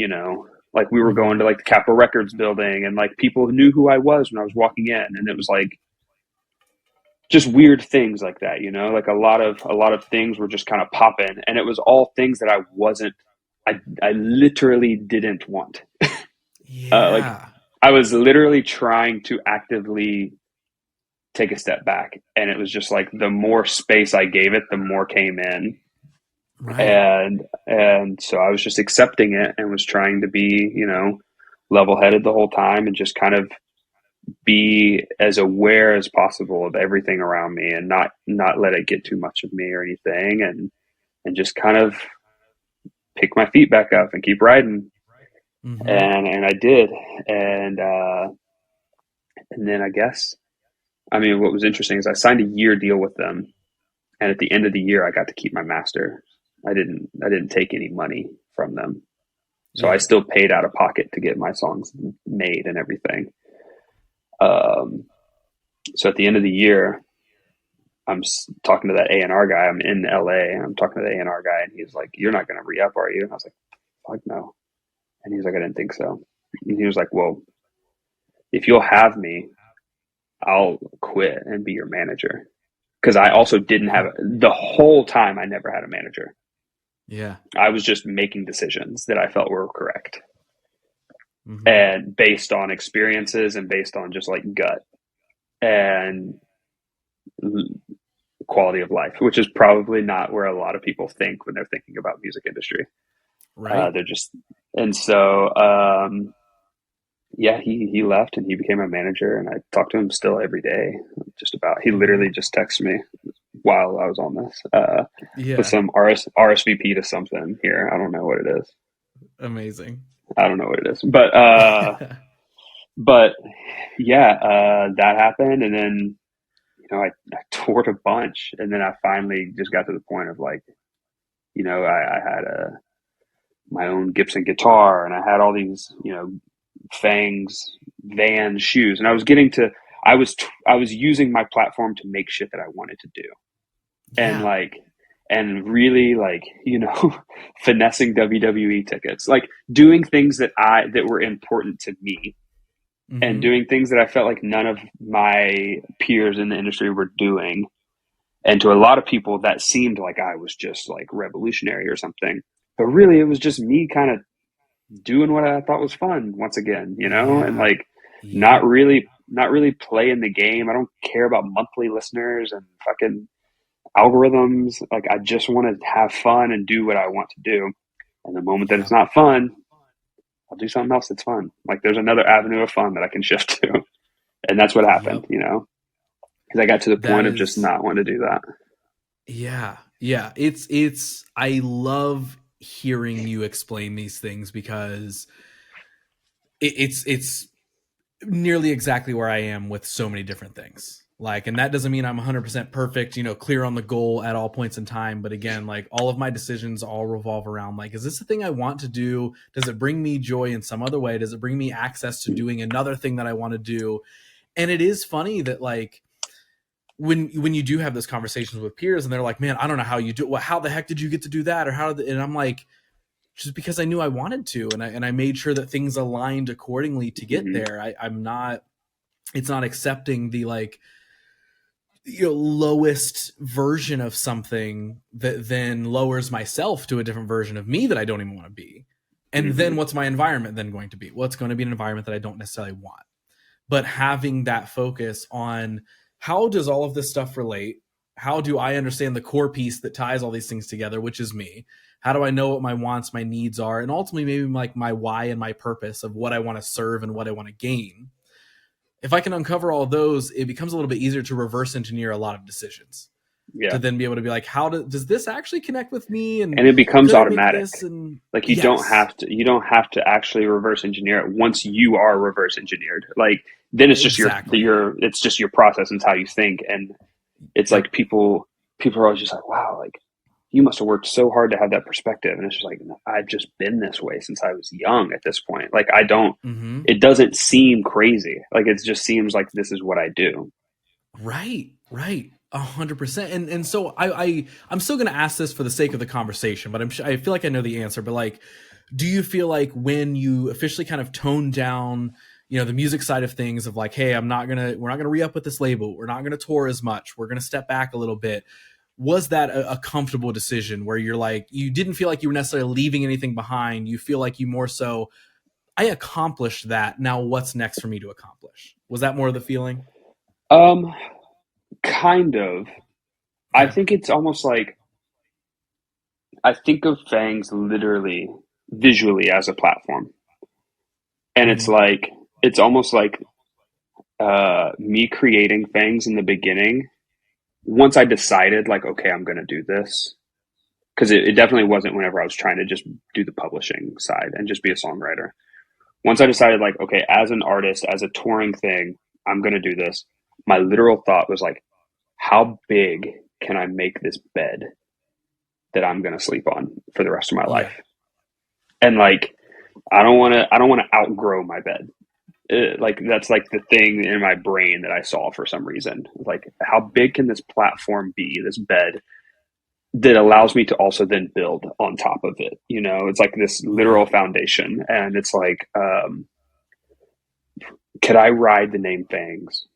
Like we were going Mm-hmm. to like the Capitol Records building, and like people knew who I was when I was walking in, and it was like just weird things like that. Like a lot of things were just kind of popping, and it was all things that I literally didn't want. Like Yeah. I was literally trying to actively take a step back, and it was just like the more space I gave it, the more came in. Right. And so I was just accepting it and was trying to be, level headed the whole time, and just kind of be as aware as possible of everything around me, and not let it get too much of me or anything, and just kind of pick my feet back up and keep riding. Mm-hmm. And I did. And then I guess, I mean, what was interesting is I signed a year deal with them, and at the end of the year I got to keep my master. I didn't take any money from them. So I Yeah. still paid out of pocket to get my songs made and everything. Um, so at the end of the year, talking to that A&R guy. I'm in LA and I'm talking to the A&R guy, and he's like, "You're not going to re-up, are you?" And I was like, "Fuck no." And he's like, "I didn't think so." And he was like, "Well, if you'll have me, I'll quit and be your manager." Because I also didn't have the whole time. I never had a manager. Yeah. I was just making decisions that I felt were correct, Mm-hmm. and based on experiences and based on just like gut and quality of life, which is probably not where a lot of people think when they're thinking about music industry. Right. They're just, and so, yeah, he left and he became a manager, and I talk to him still every day. Just about, he Mm-hmm. literally just texted me while I was on this, with Yeah. some RSVP to something here. I don't know what it is. Amazing. I don't know what it is, but yeah, that happened, and then I toured a bunch, and then I finally just got to the point of like, I had my own Gibson guitar, and I had all these, Phangs Van shoes, and I was getting to, I was using my platform to make shit that I wanted to do, and Yeah. like, and really like, finessing WWE tickets, like doing things that were important to me, and Mm-hmm. doing things that I felt like none of my peers in the industry were doing. And to a lot of people, that seemed like I was just like revolutionary or something. But really, it was just me kind of doing what I thought was fun once again, and Yeah. like Yep. not really playing the game. I don't care about monthly listeners and fucking algorithms. Like I just want to have fun and do what I want to do. And the moment that it's Yep. not fun, I'll do something else that's fun. Like there's another avenue of fun that I can shift to. And that's what happened, Yep. because I got to the That point of just is, not wanting to do that. yeah. Yeah. I love hearing you explain these things because it's nearly exactly where I am with so many different things. Like, and that doesn't mean I'm 100% perfect, clear on the goal at all points in time. But again, like all of my decisions all revolve around like, is this the thing I want to do? Does it bring me joy in some other way? Does it bring me access to doing another thing that I want to do? And it is funny that like, when you do have those conversations with peers and they're like, man, I don't know how you do it. Well, how the heck did you get to do that? Or and I'm like, just because I knew I wanted to, and I made sure that things aligned accordingly to get Mm-hmm. there. I'm not, it's not accepting the like, lowest version of something that then lowers myself to a different version of me that I don't even want to be. And Mm-hmm. then what's my environment then going to be? Well, it's going to be an environment that I don't necessarily want. But having that focus on how does all of this stuff relate? How do I understand the core piece that ties all these things together, which is me? How do I know what my wants, my needs are, and ultimately maybe like my why and my purpose of what I want to serve and what I want to gain? If I can uncover all of those, it becomes a little bit easier to reverse engineer a lot of decisions, to Yeah. then be able to be like, does this actually connect with me? And And it becomes could I make automatic. this? And Like yes, you don't have to actually reverse engineer it once you are reverse engineered. Like then it's just exactly. it's just your process and it's how you think. And it's Yep. like people are always just like, wow, like you must have worked so hard to have that perspective. And it's just like, I've just been this way since I was young at this point. Like I don't, Mm-hmm. it doesn't seem crazy. Like it just seems like this is what I do. Right, right. 100%. And so I'm still going to ask this for the sake of the conversation, but I feel like I know the answer. But like, do you feel like when you officially kind of toned down, the music side of things of like, hey, we're not gonna re-up with this label, we're not gonna tour as much, we're gonna step back a little bit. Was that a comfortable decision where you're like, you didn't feel like you were necessarily leaving anything behind? You feel like you more so, I accomplished that. Now what's next for me to accomplish? Was that more of the feeling? Um, Kind of. I Okay. think it's almost like I think of Fangs literally visually as a platform. And Mm-hmm. it's almost like me creating Fangs in the beginning. Once I decided, like, okay, I'm going to do this, because it definitely wasn't whenever I was trying to just do the publishing side and just be a songwriter. Once I decided, like, okay, as an artist, as a touring thing, I'm going to do this. My literal thought was like, how big can I make this bed that I'm going to sleep on for the rest of my Yeah. life? And like, I don't want to outgrow my bed like that's like the thing in my brain that I saw for some reason. Like, how big can this platform be, this bed that allows me to also then build on top of it? You know, it's like this literal Yeah. foundation, and it's like, could I ride the name Fangs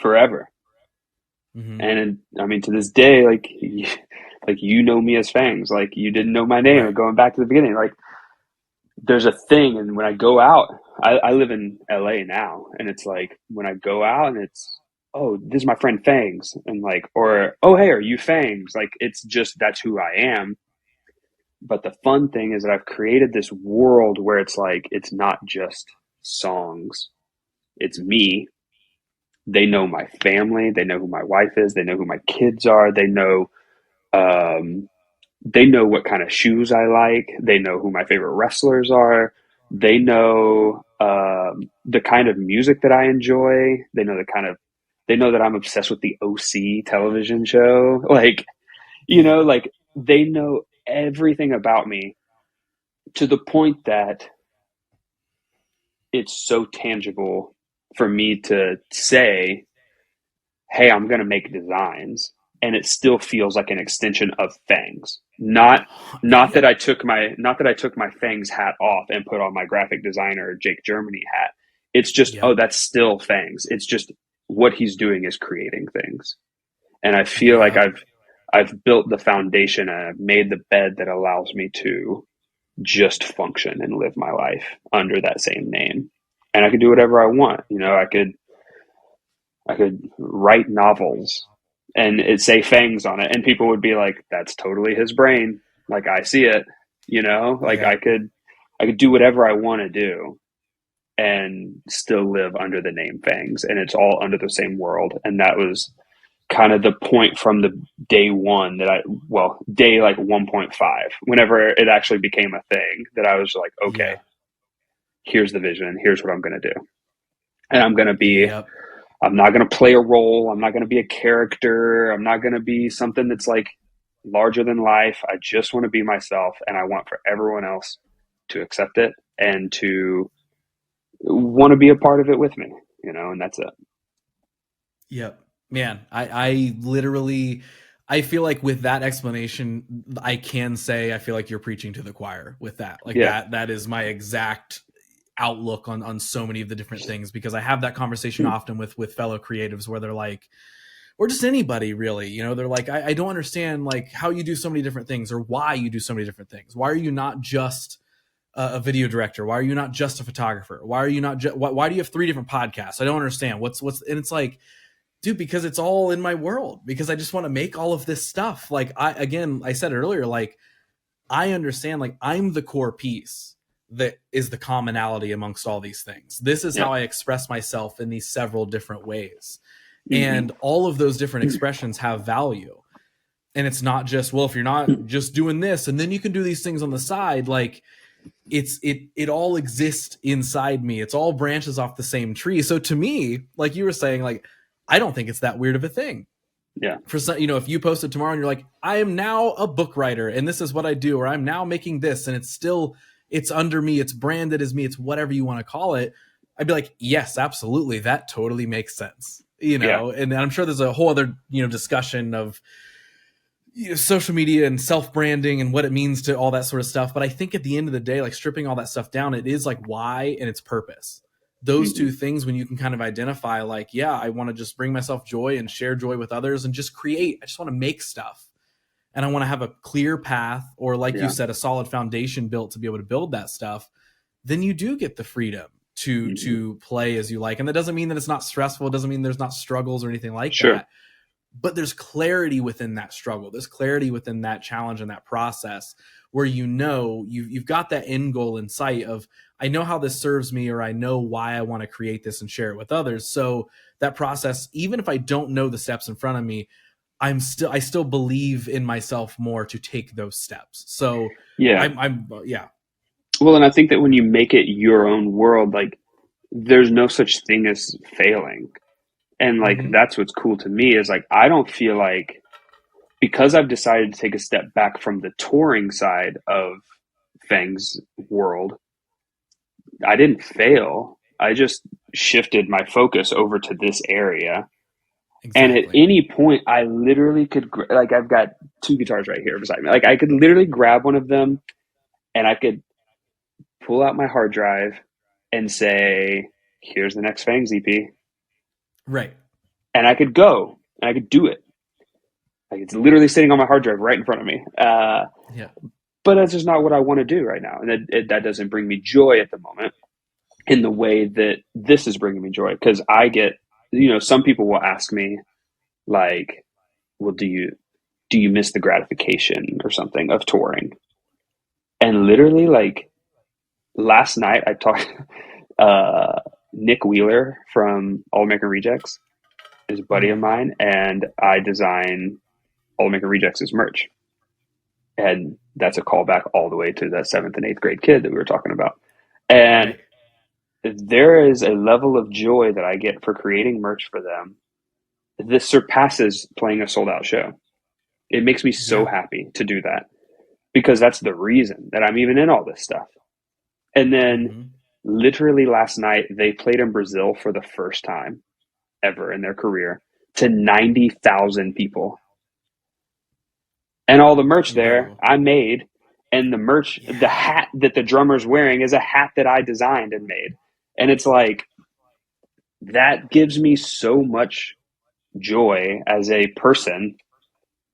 forever? Hmm. And I mean, to this day, like, like you know me as Fangs, like you didn't know my name. Right. Going back to the beginning, like there's a thing, and when I go out, I live in LA now, and it's like when I go out, and it's, oh, this is my friend Fangs, and like, or oh, hey, are you Fangs? Like it's just that's who I am. But the fun thing is that I've created this world where it's like it's not just songs, it's me. They know my family, they know who my wife is, they know who my kids are, um, they know what kind of shoes I like. They know who my favorite wrestlers are. They know the kind of music that I enjoy. They know that I'm obsessed with the OC television show. Like, you Yeah. know, like they know everything about me to the point that it's so tangible for me to say, hey, I'm going to make designs, and it still feels like an extension of Fangs. Not that Yep. I took my Fangs hat off and put on my graphic designer Jake Germany hat. It's just, oh, Yep. that's still Fangs. It's just what he's doing is creating things. And I feel like Yep. I've built the foundation, and I've made the bed that allows me to just function and live my life under that same name. And I could do whatever I want. You know, I could write novels and it say Fangs on it, and people would be like, "That's totally his brain." Like I see it, you know. Like Yeah. I could do whatever I want to do and still live under the name Fangs, and it's all under the same world. And that was kind of the point from the day one that day like 1.5, whenever it actually became a thing, that I was like, okay, Yeah. here's the vision, here's what I'm going to do, and Yep. I'm not going to play a role. I'm not going to be a character. I'm not going to be something that's like larger than life. I just want to be myself, and I want for everyone else to accept it and to want to be a part of it with me, you know, and that's it. Yep. Man, I literally, I feel like with that explanation, I can say I feel like you're preaching to the choir with that. Like Yeah. that is my exact outlook on so many of the different things, because I have that conversation often with fellow creatives where they're like, or just anybody really, you know, they're like, I don't understand like how you do so many different things, or why you do so many different things. Why are you not just a video director? Why are you not just a photographer? Why are you not just, why do you have 3 different podcasts? I don't understand and it's like, dude, because it's all in my world, because I just want to make all of this stuff. Like I said it earlier, like I understand, like I'm the core piece that is the commonality amongst all these things. This is Yeah. how I express myself in these several different ways. Mm-hmm. And all of those different expressions have value. And it's not just, well, if you're not just doing this and then you can do these things on the side, like it all exists inside me. It's all branches off the same tree. So to me, like you were saying, like I don't think it's that weird of a thing. Yeah. For some, you know, if you posted tomorrow and you're like, I am now a book writer and this is what I do, or I'm now making this, and it's under me, it's branded as me, it's whatever you want to call it, I'd be like, yes, absolutely, that totally makes sense, you Yeah. know. And I'm sure there's a whole other, you know, discussion of, you know, social media and self-branding and what it means to all that sort of stuff. But I think at the end of the day, like stripping all that stuff down, it is like why and its purpose. Those Mm-hmm. two things, when you can kind of identify, like, yeah, I want to just bring myself joy and share joy with others and just create. I just want to make stuff. And I want to have a clear path, or like you Yeah. said, a solid foundation built to be able to build that stuff. Then you do get the freedom Mm-hmm. to play as you like. And that doesn't mean that it's not stressful. It doesn't mean there's not struggles or anything like Sure. that, but there's clarity within that struggle. There's clarity within that challenge and that process, where you know you've got that end goal in sight of, I know how this serves me, or I know why I want to create this and share it with others. So that process, even if I don't know the steps in front of me, I still believe in myself more to take those steps. So Yeah. I'm yeah. Well, and I think that when you make it your own world, like there's no such thing as failing. And like Mm-hmm. that's what's cool to me is like I don't feel like, because I've decided to take a step back from the touring side of Fang's world, I didn't fail. I just shifted my focus over to this area. And at Exactly. any point, I literally could, like, I've got two guitars right here beside me. Like, I could literally grab one of them and I could pull out my hard drive and say, here's the next Phangs EP. Right. And I could go and I could do it. Like, it's literally sitting on my hard drive right in front of me. Yeah. But that's just not what I want to do right now. And that doesn't bring me joy at the moment in the way that this is bringing me joy. Because I get, some people will ask me, like, well, do you miss the gratification or something of touring? And literally, like, last night I talked Nick Wheeler from All American Rejects is a buddy of Mm-hmm. mine, and I design All American Rejects' merch. And that's a callback all the way to that 7th and 8th grade kid that we were talking about. And Right. there is a level of joy that I get for creating merch for them. This surpasses playing a sold out show. It makes me so Yeah. happy to do that because that's the reason that I'm even in all this stuff. And then Mm-hmm. literally last night, they played in Brazil for the first time ever in their career to 90,000 people. And all the merch there Incredible. I made. And the merch, the Yeah. hat that the drummer's wearing is a hat that I designed and made. And it's like, that gives me so much joy as a person,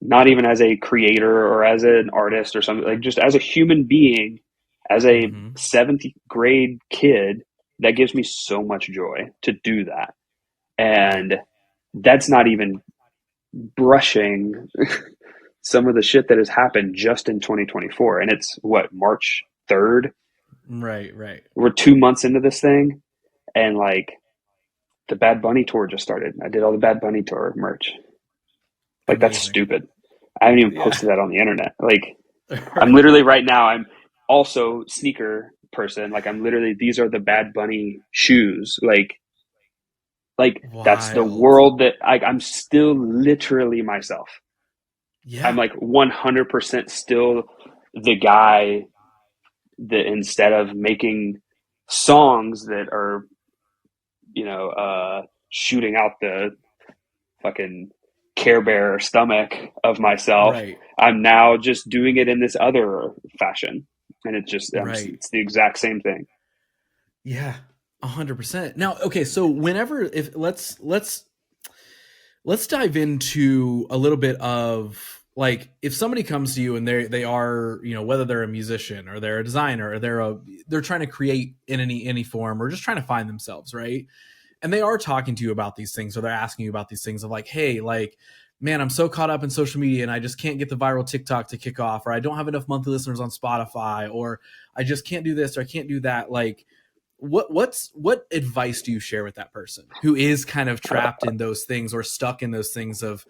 not even as a creator or as an artist or something, like just as a human being, as a Mm-hmm. 7th grade kid, that gives me so much joy to do that. Yeah. And that's not even brushing some of the shit that has happened just in 2024. And it's what, March 3rd? Right. Right. We're 2 months into this thing. And like the Bad Bunny tour just started. I did all the Bad Bunny tour merch. Like, that's Amazing. stupid. I haven't even Yeah. posted that on the internet. Like, I'm Right. literally right now, I'm also sneaker person. Like, I'm literally, these are the Bad Bunny shoes. Like that's the Wild. world that I'm still literally myself. I'm Yeah. like 100% still the guy that instead of making songs that are, shooting out the fucking Care Bear stomach of myself, Right. I'm now just doing it in this other fashion. And Right. it's the exact same thing. Yeah. 100%. Now, okay, so whenever if let's dive into a little bit of like if somebody comes to you and they are, whether they're a musician or they're a designer or they're trying to create in any form or just trying to find themselves, right? And they are talking to you about these things or they're asking you about these things of like, hey, like, man, I'm so caught up in social media and I just can't get the viral TikTok to kick off, or I don't have enough monthly listeners on Spotify, or I just can't do this or I can't do that. Like, what advice do you share with that person who is kind of trapped in those things or stuck in those things of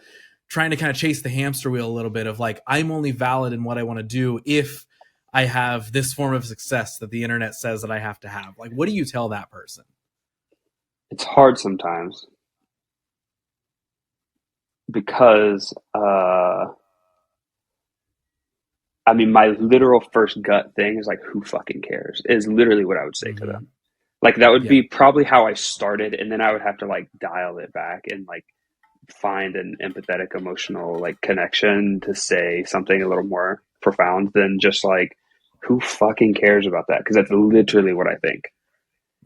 trying to kind of chase the hamster wheel a little bit of like, I'm only valid in what I want to do if I have this form of success that the internet says that I have to have? Like, what do you tell that person? It's hard sometimes because, I mean, my literal first gut thing is like, who fucking cares? Is literally what I would say to Mm-hmm. them. Like, that would Yeah. be probably how I started. And then I would have to like dial it back and like find an empathetic, emotional like connection to say something a little more profound than just like, who fucking cares about that? Because that's literally what I think.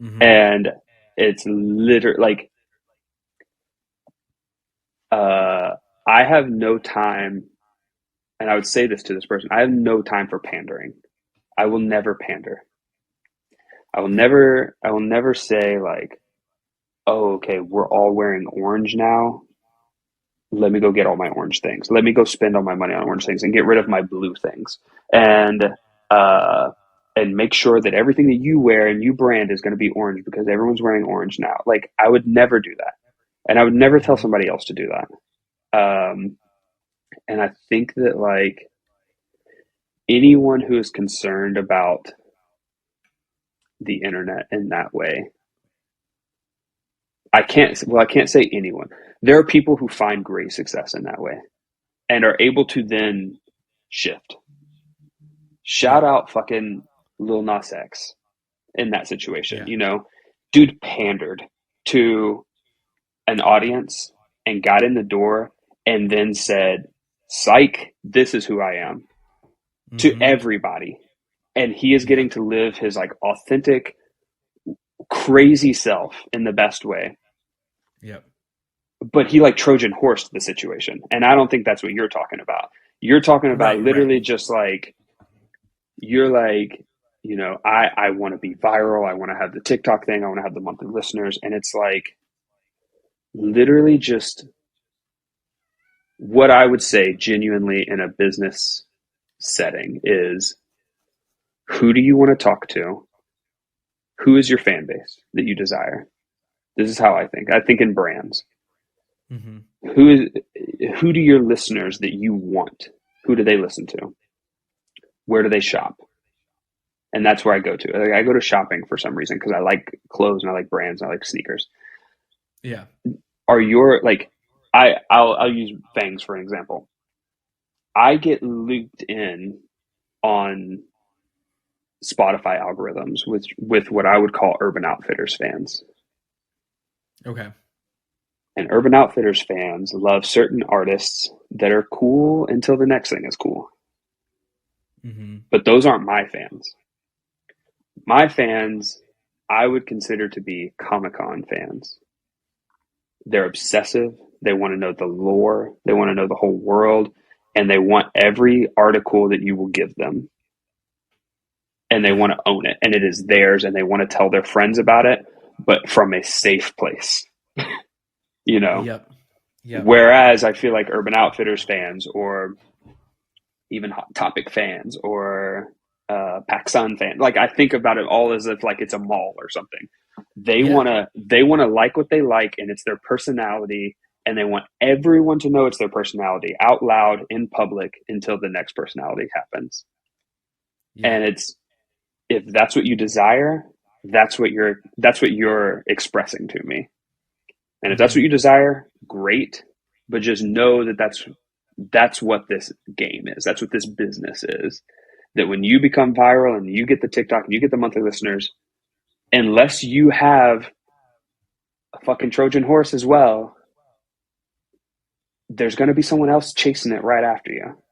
Mm-hmm. And it's literally like, I have no time, and I would say this to this person, I have no time for pandering. I will never pander. I will never say like, oh, okay, we're all wearing orange now. Let me go get all my orange things. Let me go spend all my money on orange things and get rid of my blue things. And uh and make sure that everything that you wear and you brand is going to be orange because everyone's wearing orange now. Like, I would never do that. And I would never tell Mm-hmm. somebody else to do that. And I think that like anyone who is concerned about the internet in that way, I can't say anyone. There are people who find great success in that way and are able to then shift. Yeah. Shout out fucking Lil Nas X in that situation. Yeah. dude pandered to an audience and got in the door and then said, "Psych, this is who I am," to Mm-hmm. everybody. And he is Yeah. getting to live his like authentic, crazy self in the best way. Yep. But he like Trojan horsed the situation. And I don't think that's what you're talking about. You're talking about Right. Right. literally just like, you're like, I want to be viral. I want to have the TikTok thing. I want to have the monthly listeners. And it's like literally just what I would say genuinely in a business setting is, who do you want to talk to? Who is your fan base that you desire? This is how I think. I think in brands. Mm-hmm. Who do your listeners that you want? Who do they listen to? Where do they shop? And that's where I go to. Like, I go to shopping for some reason because I like clothes and I like brands and I like sneakers. Yeah. Are your like I'll use Phangs for an example. I get looped in on Spotify algorithms with what I would call Urban Outfitters fans. Okay. And Urban Outfitters fans love certain artists that are cool until the next thing is cool. Mm-hmm. But those aren't my fans. My fans, I would consider to be Comic-Con fans. They're obsessive. They want to know the lore. They want to know the whole world. And they want every article that you will give them. And they Yeah. want to own it. And it is theirs. And they want to tell their friends about it, but from a safe place. Yep. Yep. Whereas I feel like Urban Outfitters fans, or even Hot Topic fans, or PacSun fans, like I think about it all as if like it's a mall or something. They Yeah. wanna like what they like, and it's their personality, and they want everyone to know it's their personality out loud in public until the next personality happens. Yeah. And it's, if that's what you desire, that's what you're expressing to me. And if that's Mm-hmm. what you desire, great. But just know that that's what this game is. That's what this business is. That when you become viral and you get the TikTok and you get the monthly listeners, unless you have a fucking Trojan horse as well, there's going to be someone else chasing it right after you.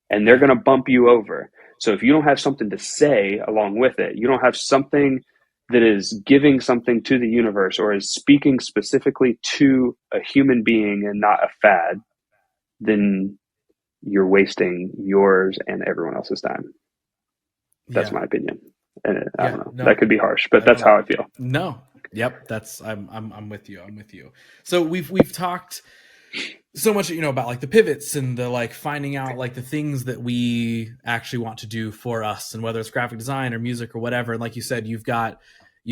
And they're Yeah. going to bump you over. So if you don't have something to say along with it, you don't have something that is giving something to the universe or is speaking specifically to a human being and not a fad, then you're wasting yours and everyone else's time. That's Yeah. my opinion. And I Yeah. don't know. No, That could be harsh, but I that's don't. how I feel. No. Yep. That's I'm with you. I'm with you. So we've talked so much, about like the pivots and the like finding out like the things that we actually want to do for us, and whether it's graphic design or music or whatever. And like you said, you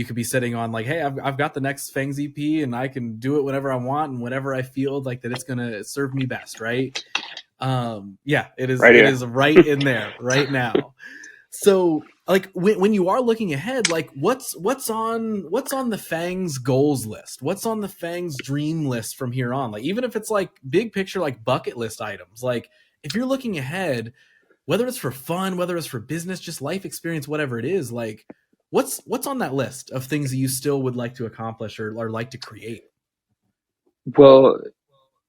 could be sitting on like, hey, I've got the next Phangs EP and I can do it whenever I want and whenever I feel like that it's gonna serve me best, right? Yeah, it is. Right It here. is right in there right now. So, like when you are looking ahead, like what's on the Fangs goals list? What's on the Fangs dream list from here on? Like even if it's like big picture, like bucket list items. Like if you're looking ahead, whether it's for fun, whether it's for business, just life experience, whatever it is, like what's on that list of things that you still would like to accomplish or like to create? Well,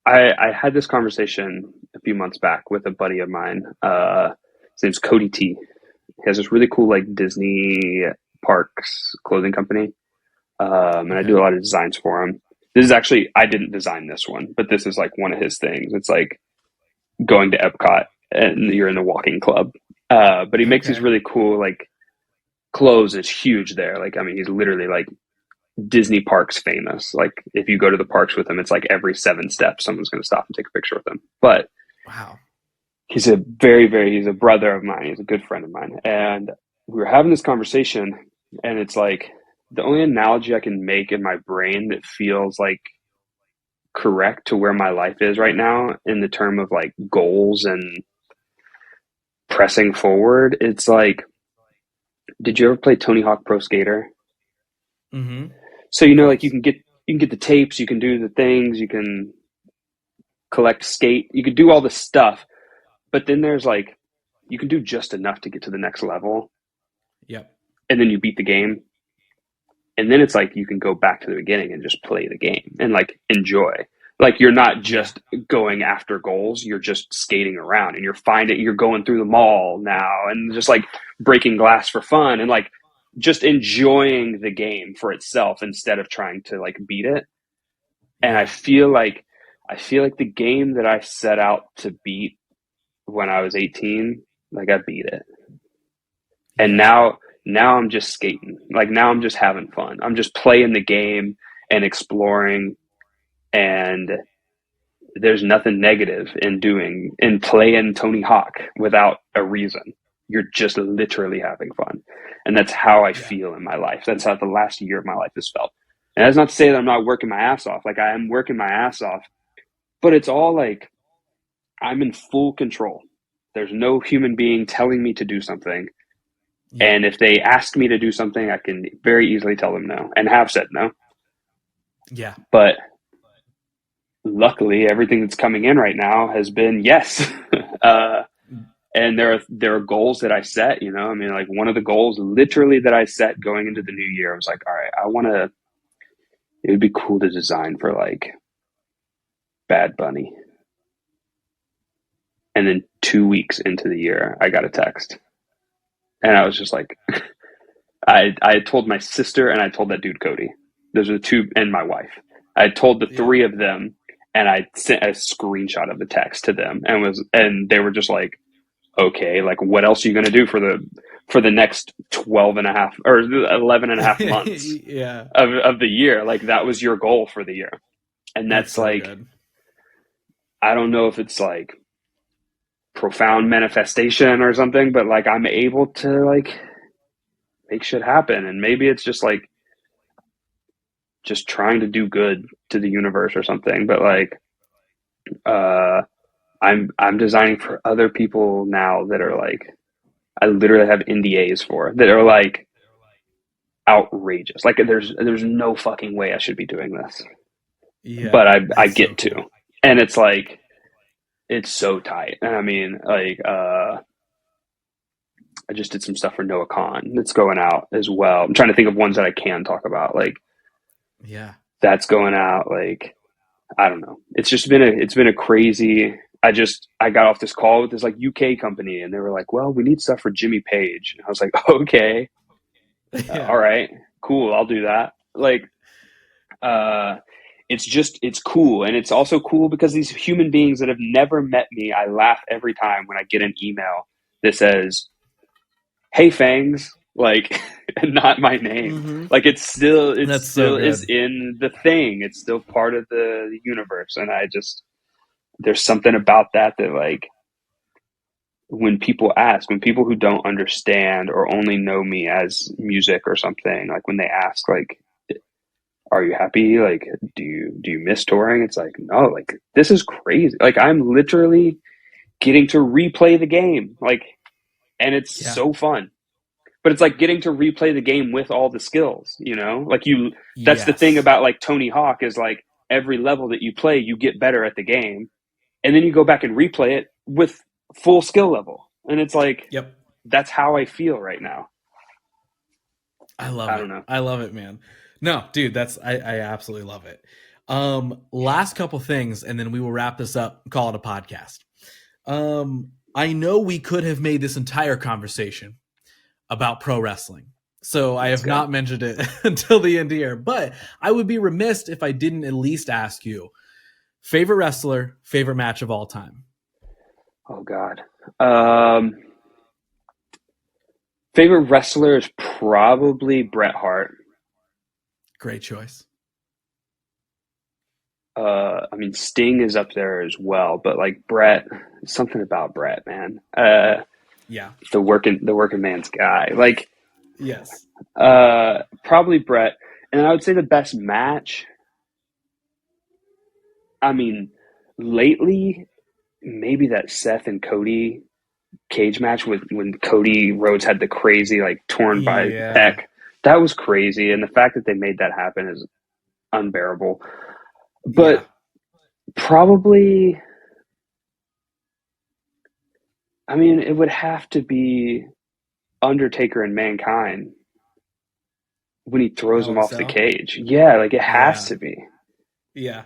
I had this conversation a few months back with a buddy of mine. His name's Cody T. He has this really cool like Disney parks clothing company. And I Okay. do a lot of designs for him. This is actually, I didn't design this one, but this is like one of his things. It's like going to Epcot and you're in the walking club. But he makes these Okay. really cool like clothes. It's huge there. Like, I mean, he's literally like Disney parks famous. Like if you go to the parks with him, it's like every 7 steps, someone's going to stop and take a picture with him. But Wow. he's he's a brother of mine. He's a good friend of mine. And we were having this conversation, and it's like the only analogy I can make in my brain that feels like correct to where my life is right now in the term of like goals and pressing forward. It's like, did you ever play Tony Hawk Pro Skater? Mm-hmm. So, Of like course. you can get the tapes, you can do the things, you can collect skate, you can do all this stuff. But then there's like, you can do just enough to get to the next level, Yep. and then you beat the game. And then it's like you can go back to the beginning and just play the game and like enjoy. Like you're not Yeah. just going after goals, you're just skating around and you're going through the mall now and just like breaking glass for fun and like just enjoying the game for itself instead of trying to like beat it. And Yeah. I feel like the game that I set out to beat when I was 18, like I beat it. And Yeah. now I'm just skating. Like now I'm just having fun. I'm just playing the game and exploring, and there's nothing negative in playing Tony Hawk without a reason. You're just literally having fun. And that's how I Yeah. feel in my life. That's how the last year of my life has felt. And that's not to say that I'm not working my ass off. Like I am working my ass off, but it's all like I'm in full control. There's no human being telling me to do something. Yep. And if they ask me to do something, I can very easily tell them no and have said no. Yeah. But luckily, everything that's coming in right now has been yes. And there are goals that I set, you know, I mean, like one of the goals literally that I set going into the new year, I was like, all right, it would be cool to design for like Bad Bunny. And then 2 weeks into the year, I got a text. And I was just like, I told my sister and I told that dude Cody. Those are the two, and my wife. I told the Yeah. three of them, and I sent a screenshot of the text to them, and they were just like, okay, like what else are you going to do for the next 12 and a half or 11 and a half months Yeah. of the year? Like that was your goal for the year, and That's that's so like good. I don't know if it's like profound manifestation or something, but like I'm able to like make shit happen, and maybe it's just like just trying to do good to the universe or something. But like, uh, I'm designing for other people now that are like, I literally have NDAs for that are like outrageous. Like there's no fucking way I should be doing this, Yeah. but I That's so get to, cool. and it's like it's so tight. And I mean, like, I just did some stuff for Noah Khan that's going out as well. I'm trying to think of ones that I can talk about. Like Yeah. that's going out. Like I don't know. It's been a crazy. I got off this call with this like UK company, and they were like, "Well, we need stuff for Jimmy Page." And I was like, "Okay, all Yeah. right, cool, I'll do that." Like, uh, it's cool, and it's also cool because these human beings that have never met me, I laugh every time when I get an email that says, "Hey, Fangs," like, not my name. Mm-hmm. Like it That's so still is good. in the thing. It's still part of the universe, and there's something about that like when people who don't understand or only know me as music or something, like when they ask like, are you happy? Like, do you miss touring? It's like, no, like this is crazy. Like I'm literally getting to replay the game. Like, and it's Yeah. so fun. But it's like getting to replay the game with all the skills, you know? Like that's the thing Yes. about like Tony Hawk is like every level that you play, you get better at the game. And then you go back and replay it with full skill level. And it's like, Yep. that's how I feel right now. I love I it. don't know. I love it, man. No, dude, I absolutely love it. Last couple things, and then we will wrap this up, call it a podcast. I know we could have made this entire conversation about pro wrestling. So I Let's have go. not mentioned it until the end here, but I would be remiss if I didn't at least ask you favorite wrestler, favorite match of all time. Oh God. Um, Favorite wrestler is probably Bret Hart. Great choice. I mean, Sting is up there as well, but like Bret, something about Bret, man. Yeah. The working man's guy. Like, Yes. probably Bret. And I would say the best match. I mean, lately, maybe that Seth and Cody cage match with when Cody Rhodes had the crazy like torn by Yeah. pec. That was crazy, and the fact that they made that happen is unbearable. Yeah. But probably, I mean, it would have to be Undertaker and Mankind when he throws Hell him in a off the Cell. cage. Yeah, like it has Yeah, to be. yeah,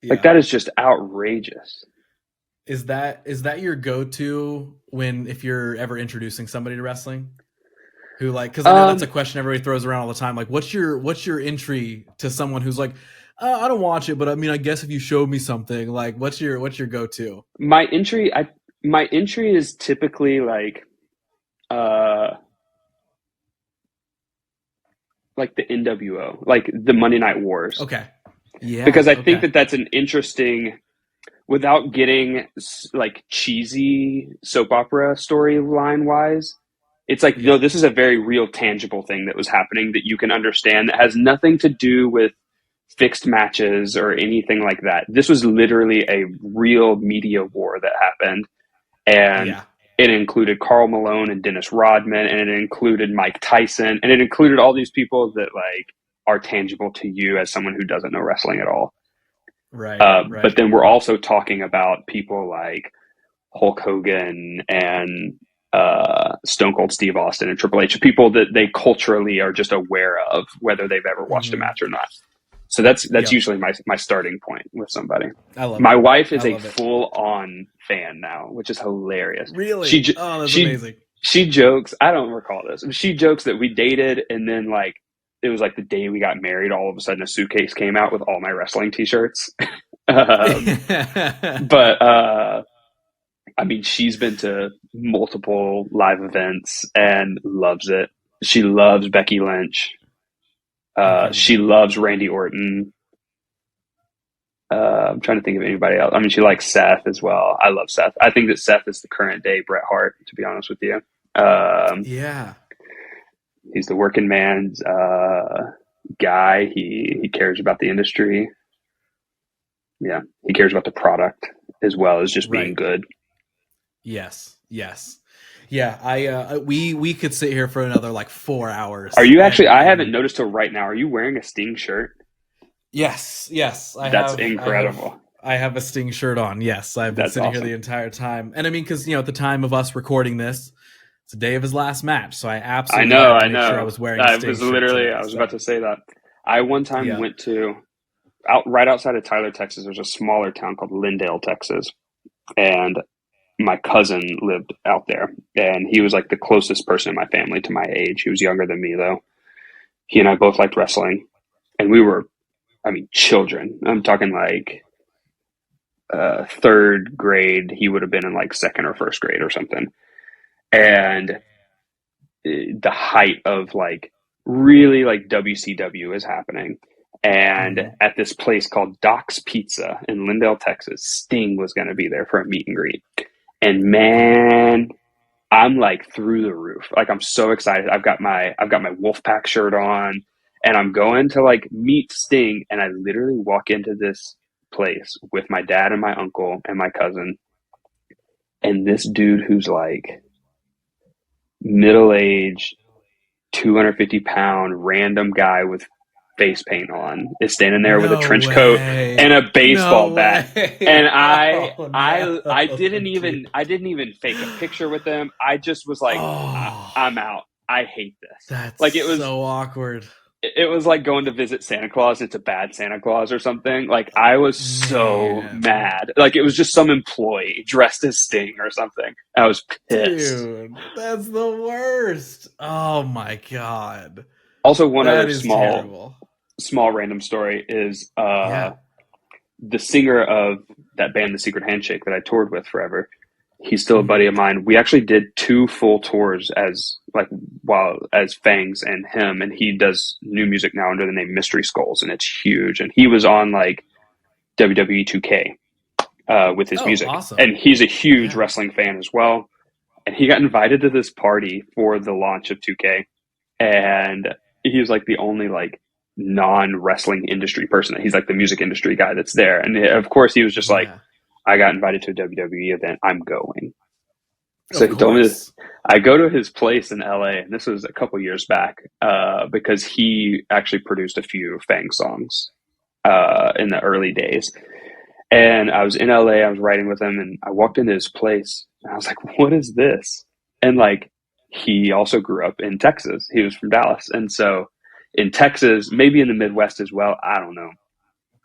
Like yeah. that is just outrageous. Is that your go-to when if you're ever introducing somebody to wrestling? Who like because I know that's a Um, question everybody throws around all the time. Like, what's your entry to someone who's like, I don't watch it, but I mean, I guess if you showed me something, like, what's your go-to? my entry, my entry is typically uh, like the NWO, like the Monday Night Wars, Okay, yeah, because I think okay, that that's an interesting, without getting like cheesy soap opera storyline wise. It's like, no, yeah, this is a very real, tangible thing that was happening that you can understand that has nothing to do with fixed matches or anything like that. This was literally a real media war that happened. And yeah, it included Carl Malone and Dennis Rodman, and it included Mike Tyson, and it included all these people that like are tangible to you as someone who doesn't know wrestling at all. right, But right, then we're also talking about people like Hulk Hogan and Stone Cold Steve Austin and Triple H, people that they culturally are just aware of, whether they've ever watched a mm-hmm. match or not. So that's Yep. usually my starting point with somebody. I love My it. wife I is a love it. full on fan now, which is hilarious. She Really? j- Oh, that's she amazing. she jokes. I don't recall this. She jokes that we dated, and then like it was like the day we got married. All of a sudden, a suitcase came out with all my wrestling T-shirts. um, but I mean, she's been to multiple live events and loves it. She loves Becky Lynch. She Incredible. loves Randy Orton. I'm trying to think of anybody else. I mean, she likes Seth as well. I love Seth. I think that Seth is the current day Bret Hart, to be honest with you. Yeah. He's the working man's guy. He cares about the industry. Yeah, he cares about the product as well as just being Right. good. Yes. Yes. Yeah. We could sit here for another like 4 hours Are you actually? I haven't and noticed till right now. Are you wearing a Sting shirt? yes. I That's have I have incredible. I have a Sting shirt on. Yes, I've been That's sitting here the awesome. entire time, and I mean, because at the time of us recording this, it's the day of his last match, so I I absolutely know. had to I make sure I know. was wearing a I Sting was shirt literally. today. I was about So to say that. I one time yeah. went to out right outside of Tyler, Texas. There's a smaller town called Lindale, Texas, and my cousin lived out there, and he was like the closest person in my family to my age. He was younger than me, though. He and I both liked wrestling, and we were, I mean, children. I'm talking like third grade. He would have been in like second or first grade or something. And the height of like really like WCW is happening. And Mhm. at this place called Doc's Pizza in Lindale, Texas, Sting was going to be there for a meet and greet. And man, I'm like through the roof. Like I'm so excited. I've got my Wolfpack shirt on, and I'm going to like meet Sting. And I literally walk into this place with my dad and my uncle and my cousin, and this dude who's like middle aged, 250-pound random guy with face paint on is standing there with a No trench coat and way. a baseball No bat. And way. I Oh I I no, didn't even dude. I didn't even fake a picture with him. I just was like, Oh, I'm out. I hate this. that's Like it was so awkward. it was like going to visit Santa Claus. It's a bad Santa Claus or something. Like I was so Man. mad. Like it was just some employee dressed as Sting or something. I was pissed. Dude, that's the worst. Oh my god. Also, one That other is small terrible. small random story is Yeah. the singer of that band, The Secret Handshake, that I toured with forever. He's still a buddy Hmm. of mine. We actually did two full tours as like while as Phangs and him, and he does new music now under the name Mystery Skulls, and it's huge. And he was on like WWE 2K with his Oh, music, awesome. and he's a huge Yeah. wrestling fan as well. And he got invited to this party for the launch of 2K, and he was like the only like non wrestling industry person. He's like the music industry guy that's there, and of course he was just like, Yeah. I got invited to a WWE event, I'm going. So Of he told me this. course. I go to his place in LA, and this was a couple years back, because he actually produced a few Fang songs in the early days. And I was in LA, I was writing with him, and I walked into his place, and I was like, what is this? And like, he also grew up in Texas. He was from Dallas. And so in Texas, maybe in the Midwest as well. I don't know.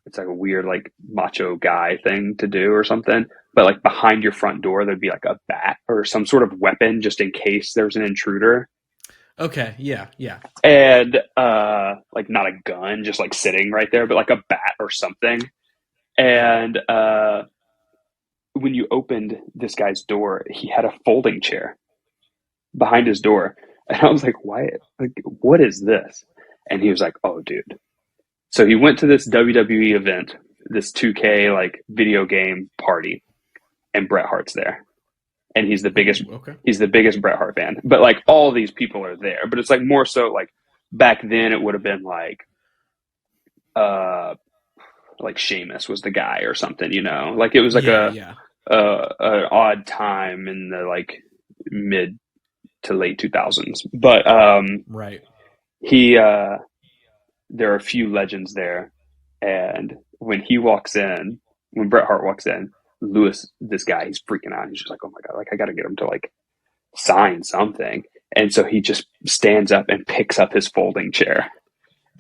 It's like a weird, like macho guy thing to do or something. But like behind your front door, there'd be like a bat or some sort of weapon just in case there's an intruder. Okay. Yeah. Yeah. And like not a gun, just like sitting right there, but like a bat or something. And when you opened this guy's door, he had a folding chair behind his door. And I was like, Wyatt, like, what is this? And he was like, oh, dude. So he went to this WWE event, this 2K like video game party, and Bret Hart's there. And he's the biggest Bret Hart fan. But like all these people are there. But it's like more so like back then it would have been like Sheamus was the guy or something, you know? Like it was like an odd time in the like mid to late 2000s. But Right. he there are a few legends there, and when Bret Hart walks in, Lewis, this guy, he's freaking out. He's just like, oh my god, like I got to get him to like sign something. And so he just stands up and picks up his folding chair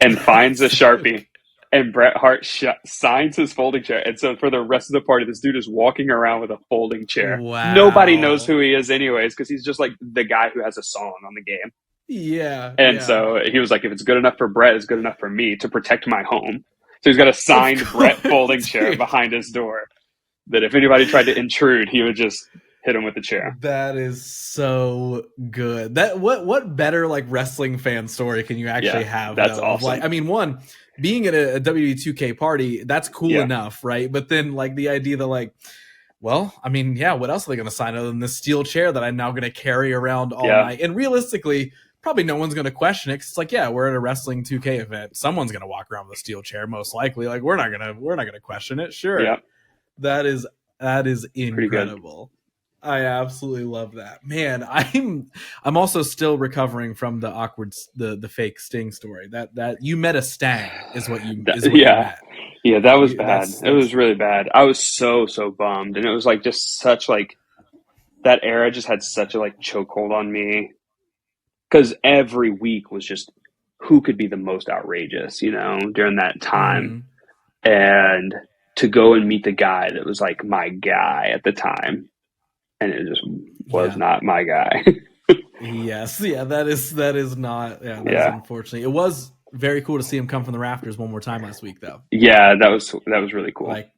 and finds a Sharpie. And Bret Hart signs his folding chair. And so for the rest of the party, this dude is walking around with a folding chair. Wow. Nobody knows who he is anyways, because he's just like the guy who has a song on the game. Yeah. And so he was like, if it's good enough for Bret, it's good enough for me to protect my home. So he's got a signed Bret folding chair behind his door that if anybody tried to intrude, he would just hit him with the chair. That is so good. That what better like wrestling fan story can you actually have? That's though? awesome. Like, I mean, one, being at a WWE 2K party, that's cool enough, right? But then like the idea that like, well, I mean, yeah, what else are they going to sign other than this steel chair that I'm now going to carry around all night? And realistically, probably no one's going to question it. 'Cause it's like, yeah, we're at a wrestling 2K event. Someone's going to walk around with a steel chair, most likely. Like we're not gonna question it. Sure. Yeah. That is incredible. I absolutely love that. Man, I'm also still recovering from the awkward the fake Sting story. That you met a Stang is what you met. Yeah, that was bad. It was really bad. I was so bummed, and it was like just such like that era just had such a like chokehold on me, because every week was just who could be the most outrageous, you know, during that time. And to go and meet the guy that was like my guy at the time, and it just was not my guy. Yes, yeah, that is not. Yeah, that is unfortunately. It was very cool to see him come from the rafters one more time last week, though. Yeah, that was really cool. Like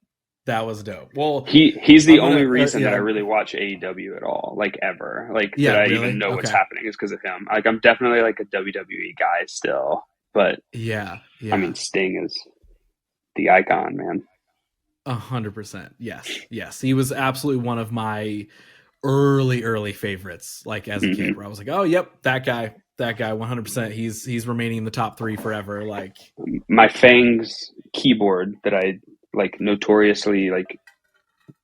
that was dope. Well, he's the only reason that I really watch AEW at all, like ever, like that I even know what's happening is because of him. Like I'm definitely like a WWE guy still, but I mean Sting is the icon, man. 100%. Yes. He was absolutely one of my early favorites. Like as a kid, where I was like, oh, yep, that guy, 100%. He's remaining in the top 3 forever. Like my Phangs keyboard that I like notoriously like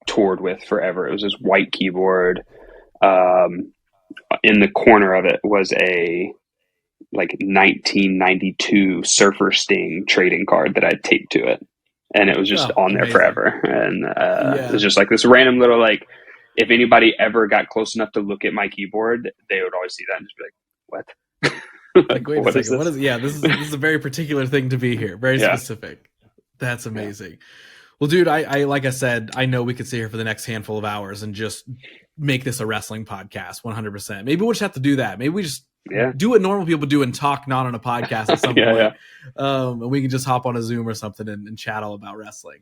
toured with forever. It was this white keyboard. In the corner of it was a like 1992 Surfer Sting trading card that I'd taped to it. And it was just on there forever. And it was just like this random little, like, if anybody ever got close enough to look at my keyboard, they would always see that and just be like, what? Like, wait a second. This is a very particular thing to be here. Very specific. That's amazing. Well, dude, I like I said, I know we could sit here for the next handful of hours and just make this a wrestling podcast 100%. Maybe we'll just have to do that. Maybe we just do what normal people do and talk not on a podcast at some point. And we can just hop on a Zoom or something and chat all about wrestling.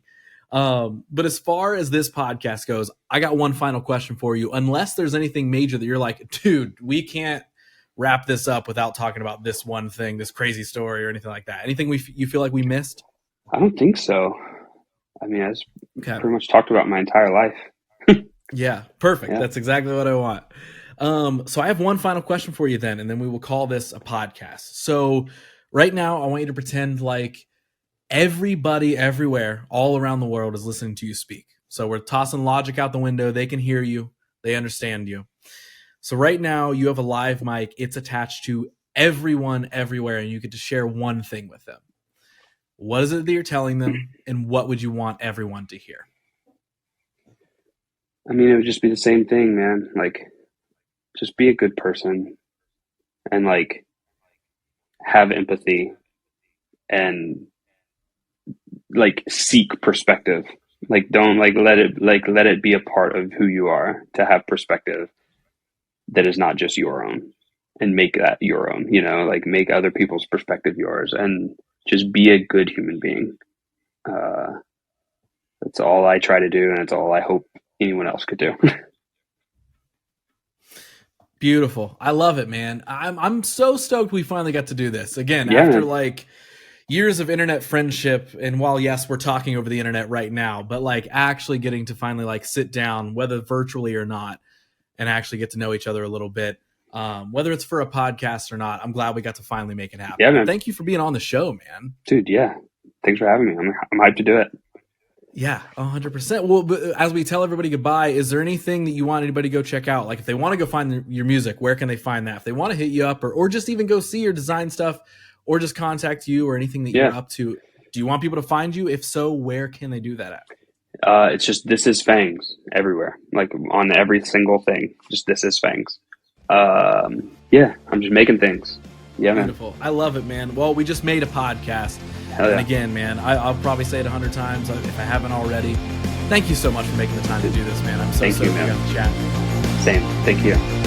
But as far as this podcast goes, I got one final question for you. Unless there's anything major that you're like, dude, we can't wrap this up without talking about this one thing, this crazy story or anything like that. Anything you feel like we missed? I don't think so. I mean, I pretty much talked about my entire life. Yeah, perfect. Yeah. That's exactly what I want. So I have one final question for you then, and then we will call this a podcast. So right now, I want you to pretend like everybody everywhere, all around the world is listening to you speak. So we're tossing logic out the window. They can hear you. They understand you. So right now, you have a live mic. It's attached to everyone everywhere, and you get to share one thing with them. What is it that you're telling them, and what would you want everyone to hear? I mean, it would just be the same thing, man. Like, just be a good person and like have empathy and like seek perspective. Like don't let it be a part of who you are to have perspective that is not just your own, and make that your own, like make other people's perspective yours, and just be a good human being. That's all I try to do, and it's all I hope anyone else could do. Beautiful. I love it, man. I'm so stoked we finally got to do this again after man. like years of internet friendship. And while yes, we're talking over the internet right now, but like actually getting to finally like sit down, whether virtually or not, and actually get to know each other a little bit, whether it's for a podcast or not. I'm glad we got to finally make it happen. Yeah, man. Thank you for being on the show, man. Dude, yeah. Thanks for having me. I'm hyped to do it. Yeah, 100%. Well, but as we tell everybody goodbye, is there anything that you want anybody to go check out? Like if they want to go find your music, where can they find that? If they want to hit you up or just even go see your design stuff or just contact you or anything that you're up to, do you want people to find you? If so, where can they do that at? It's just This Is Phangs everywhere, like on every single thing. Just This Is Phangs. Yeah, I'm just making things. Yeah, man. Beautiful. I love it, man. Well, we just made a podcast. Hell yeah. And again, man, I'll probably say it 100 times if I haven't already. Thank you so much for making the time to do this, man. I'm so stoked we got to chat. Same. Thank you.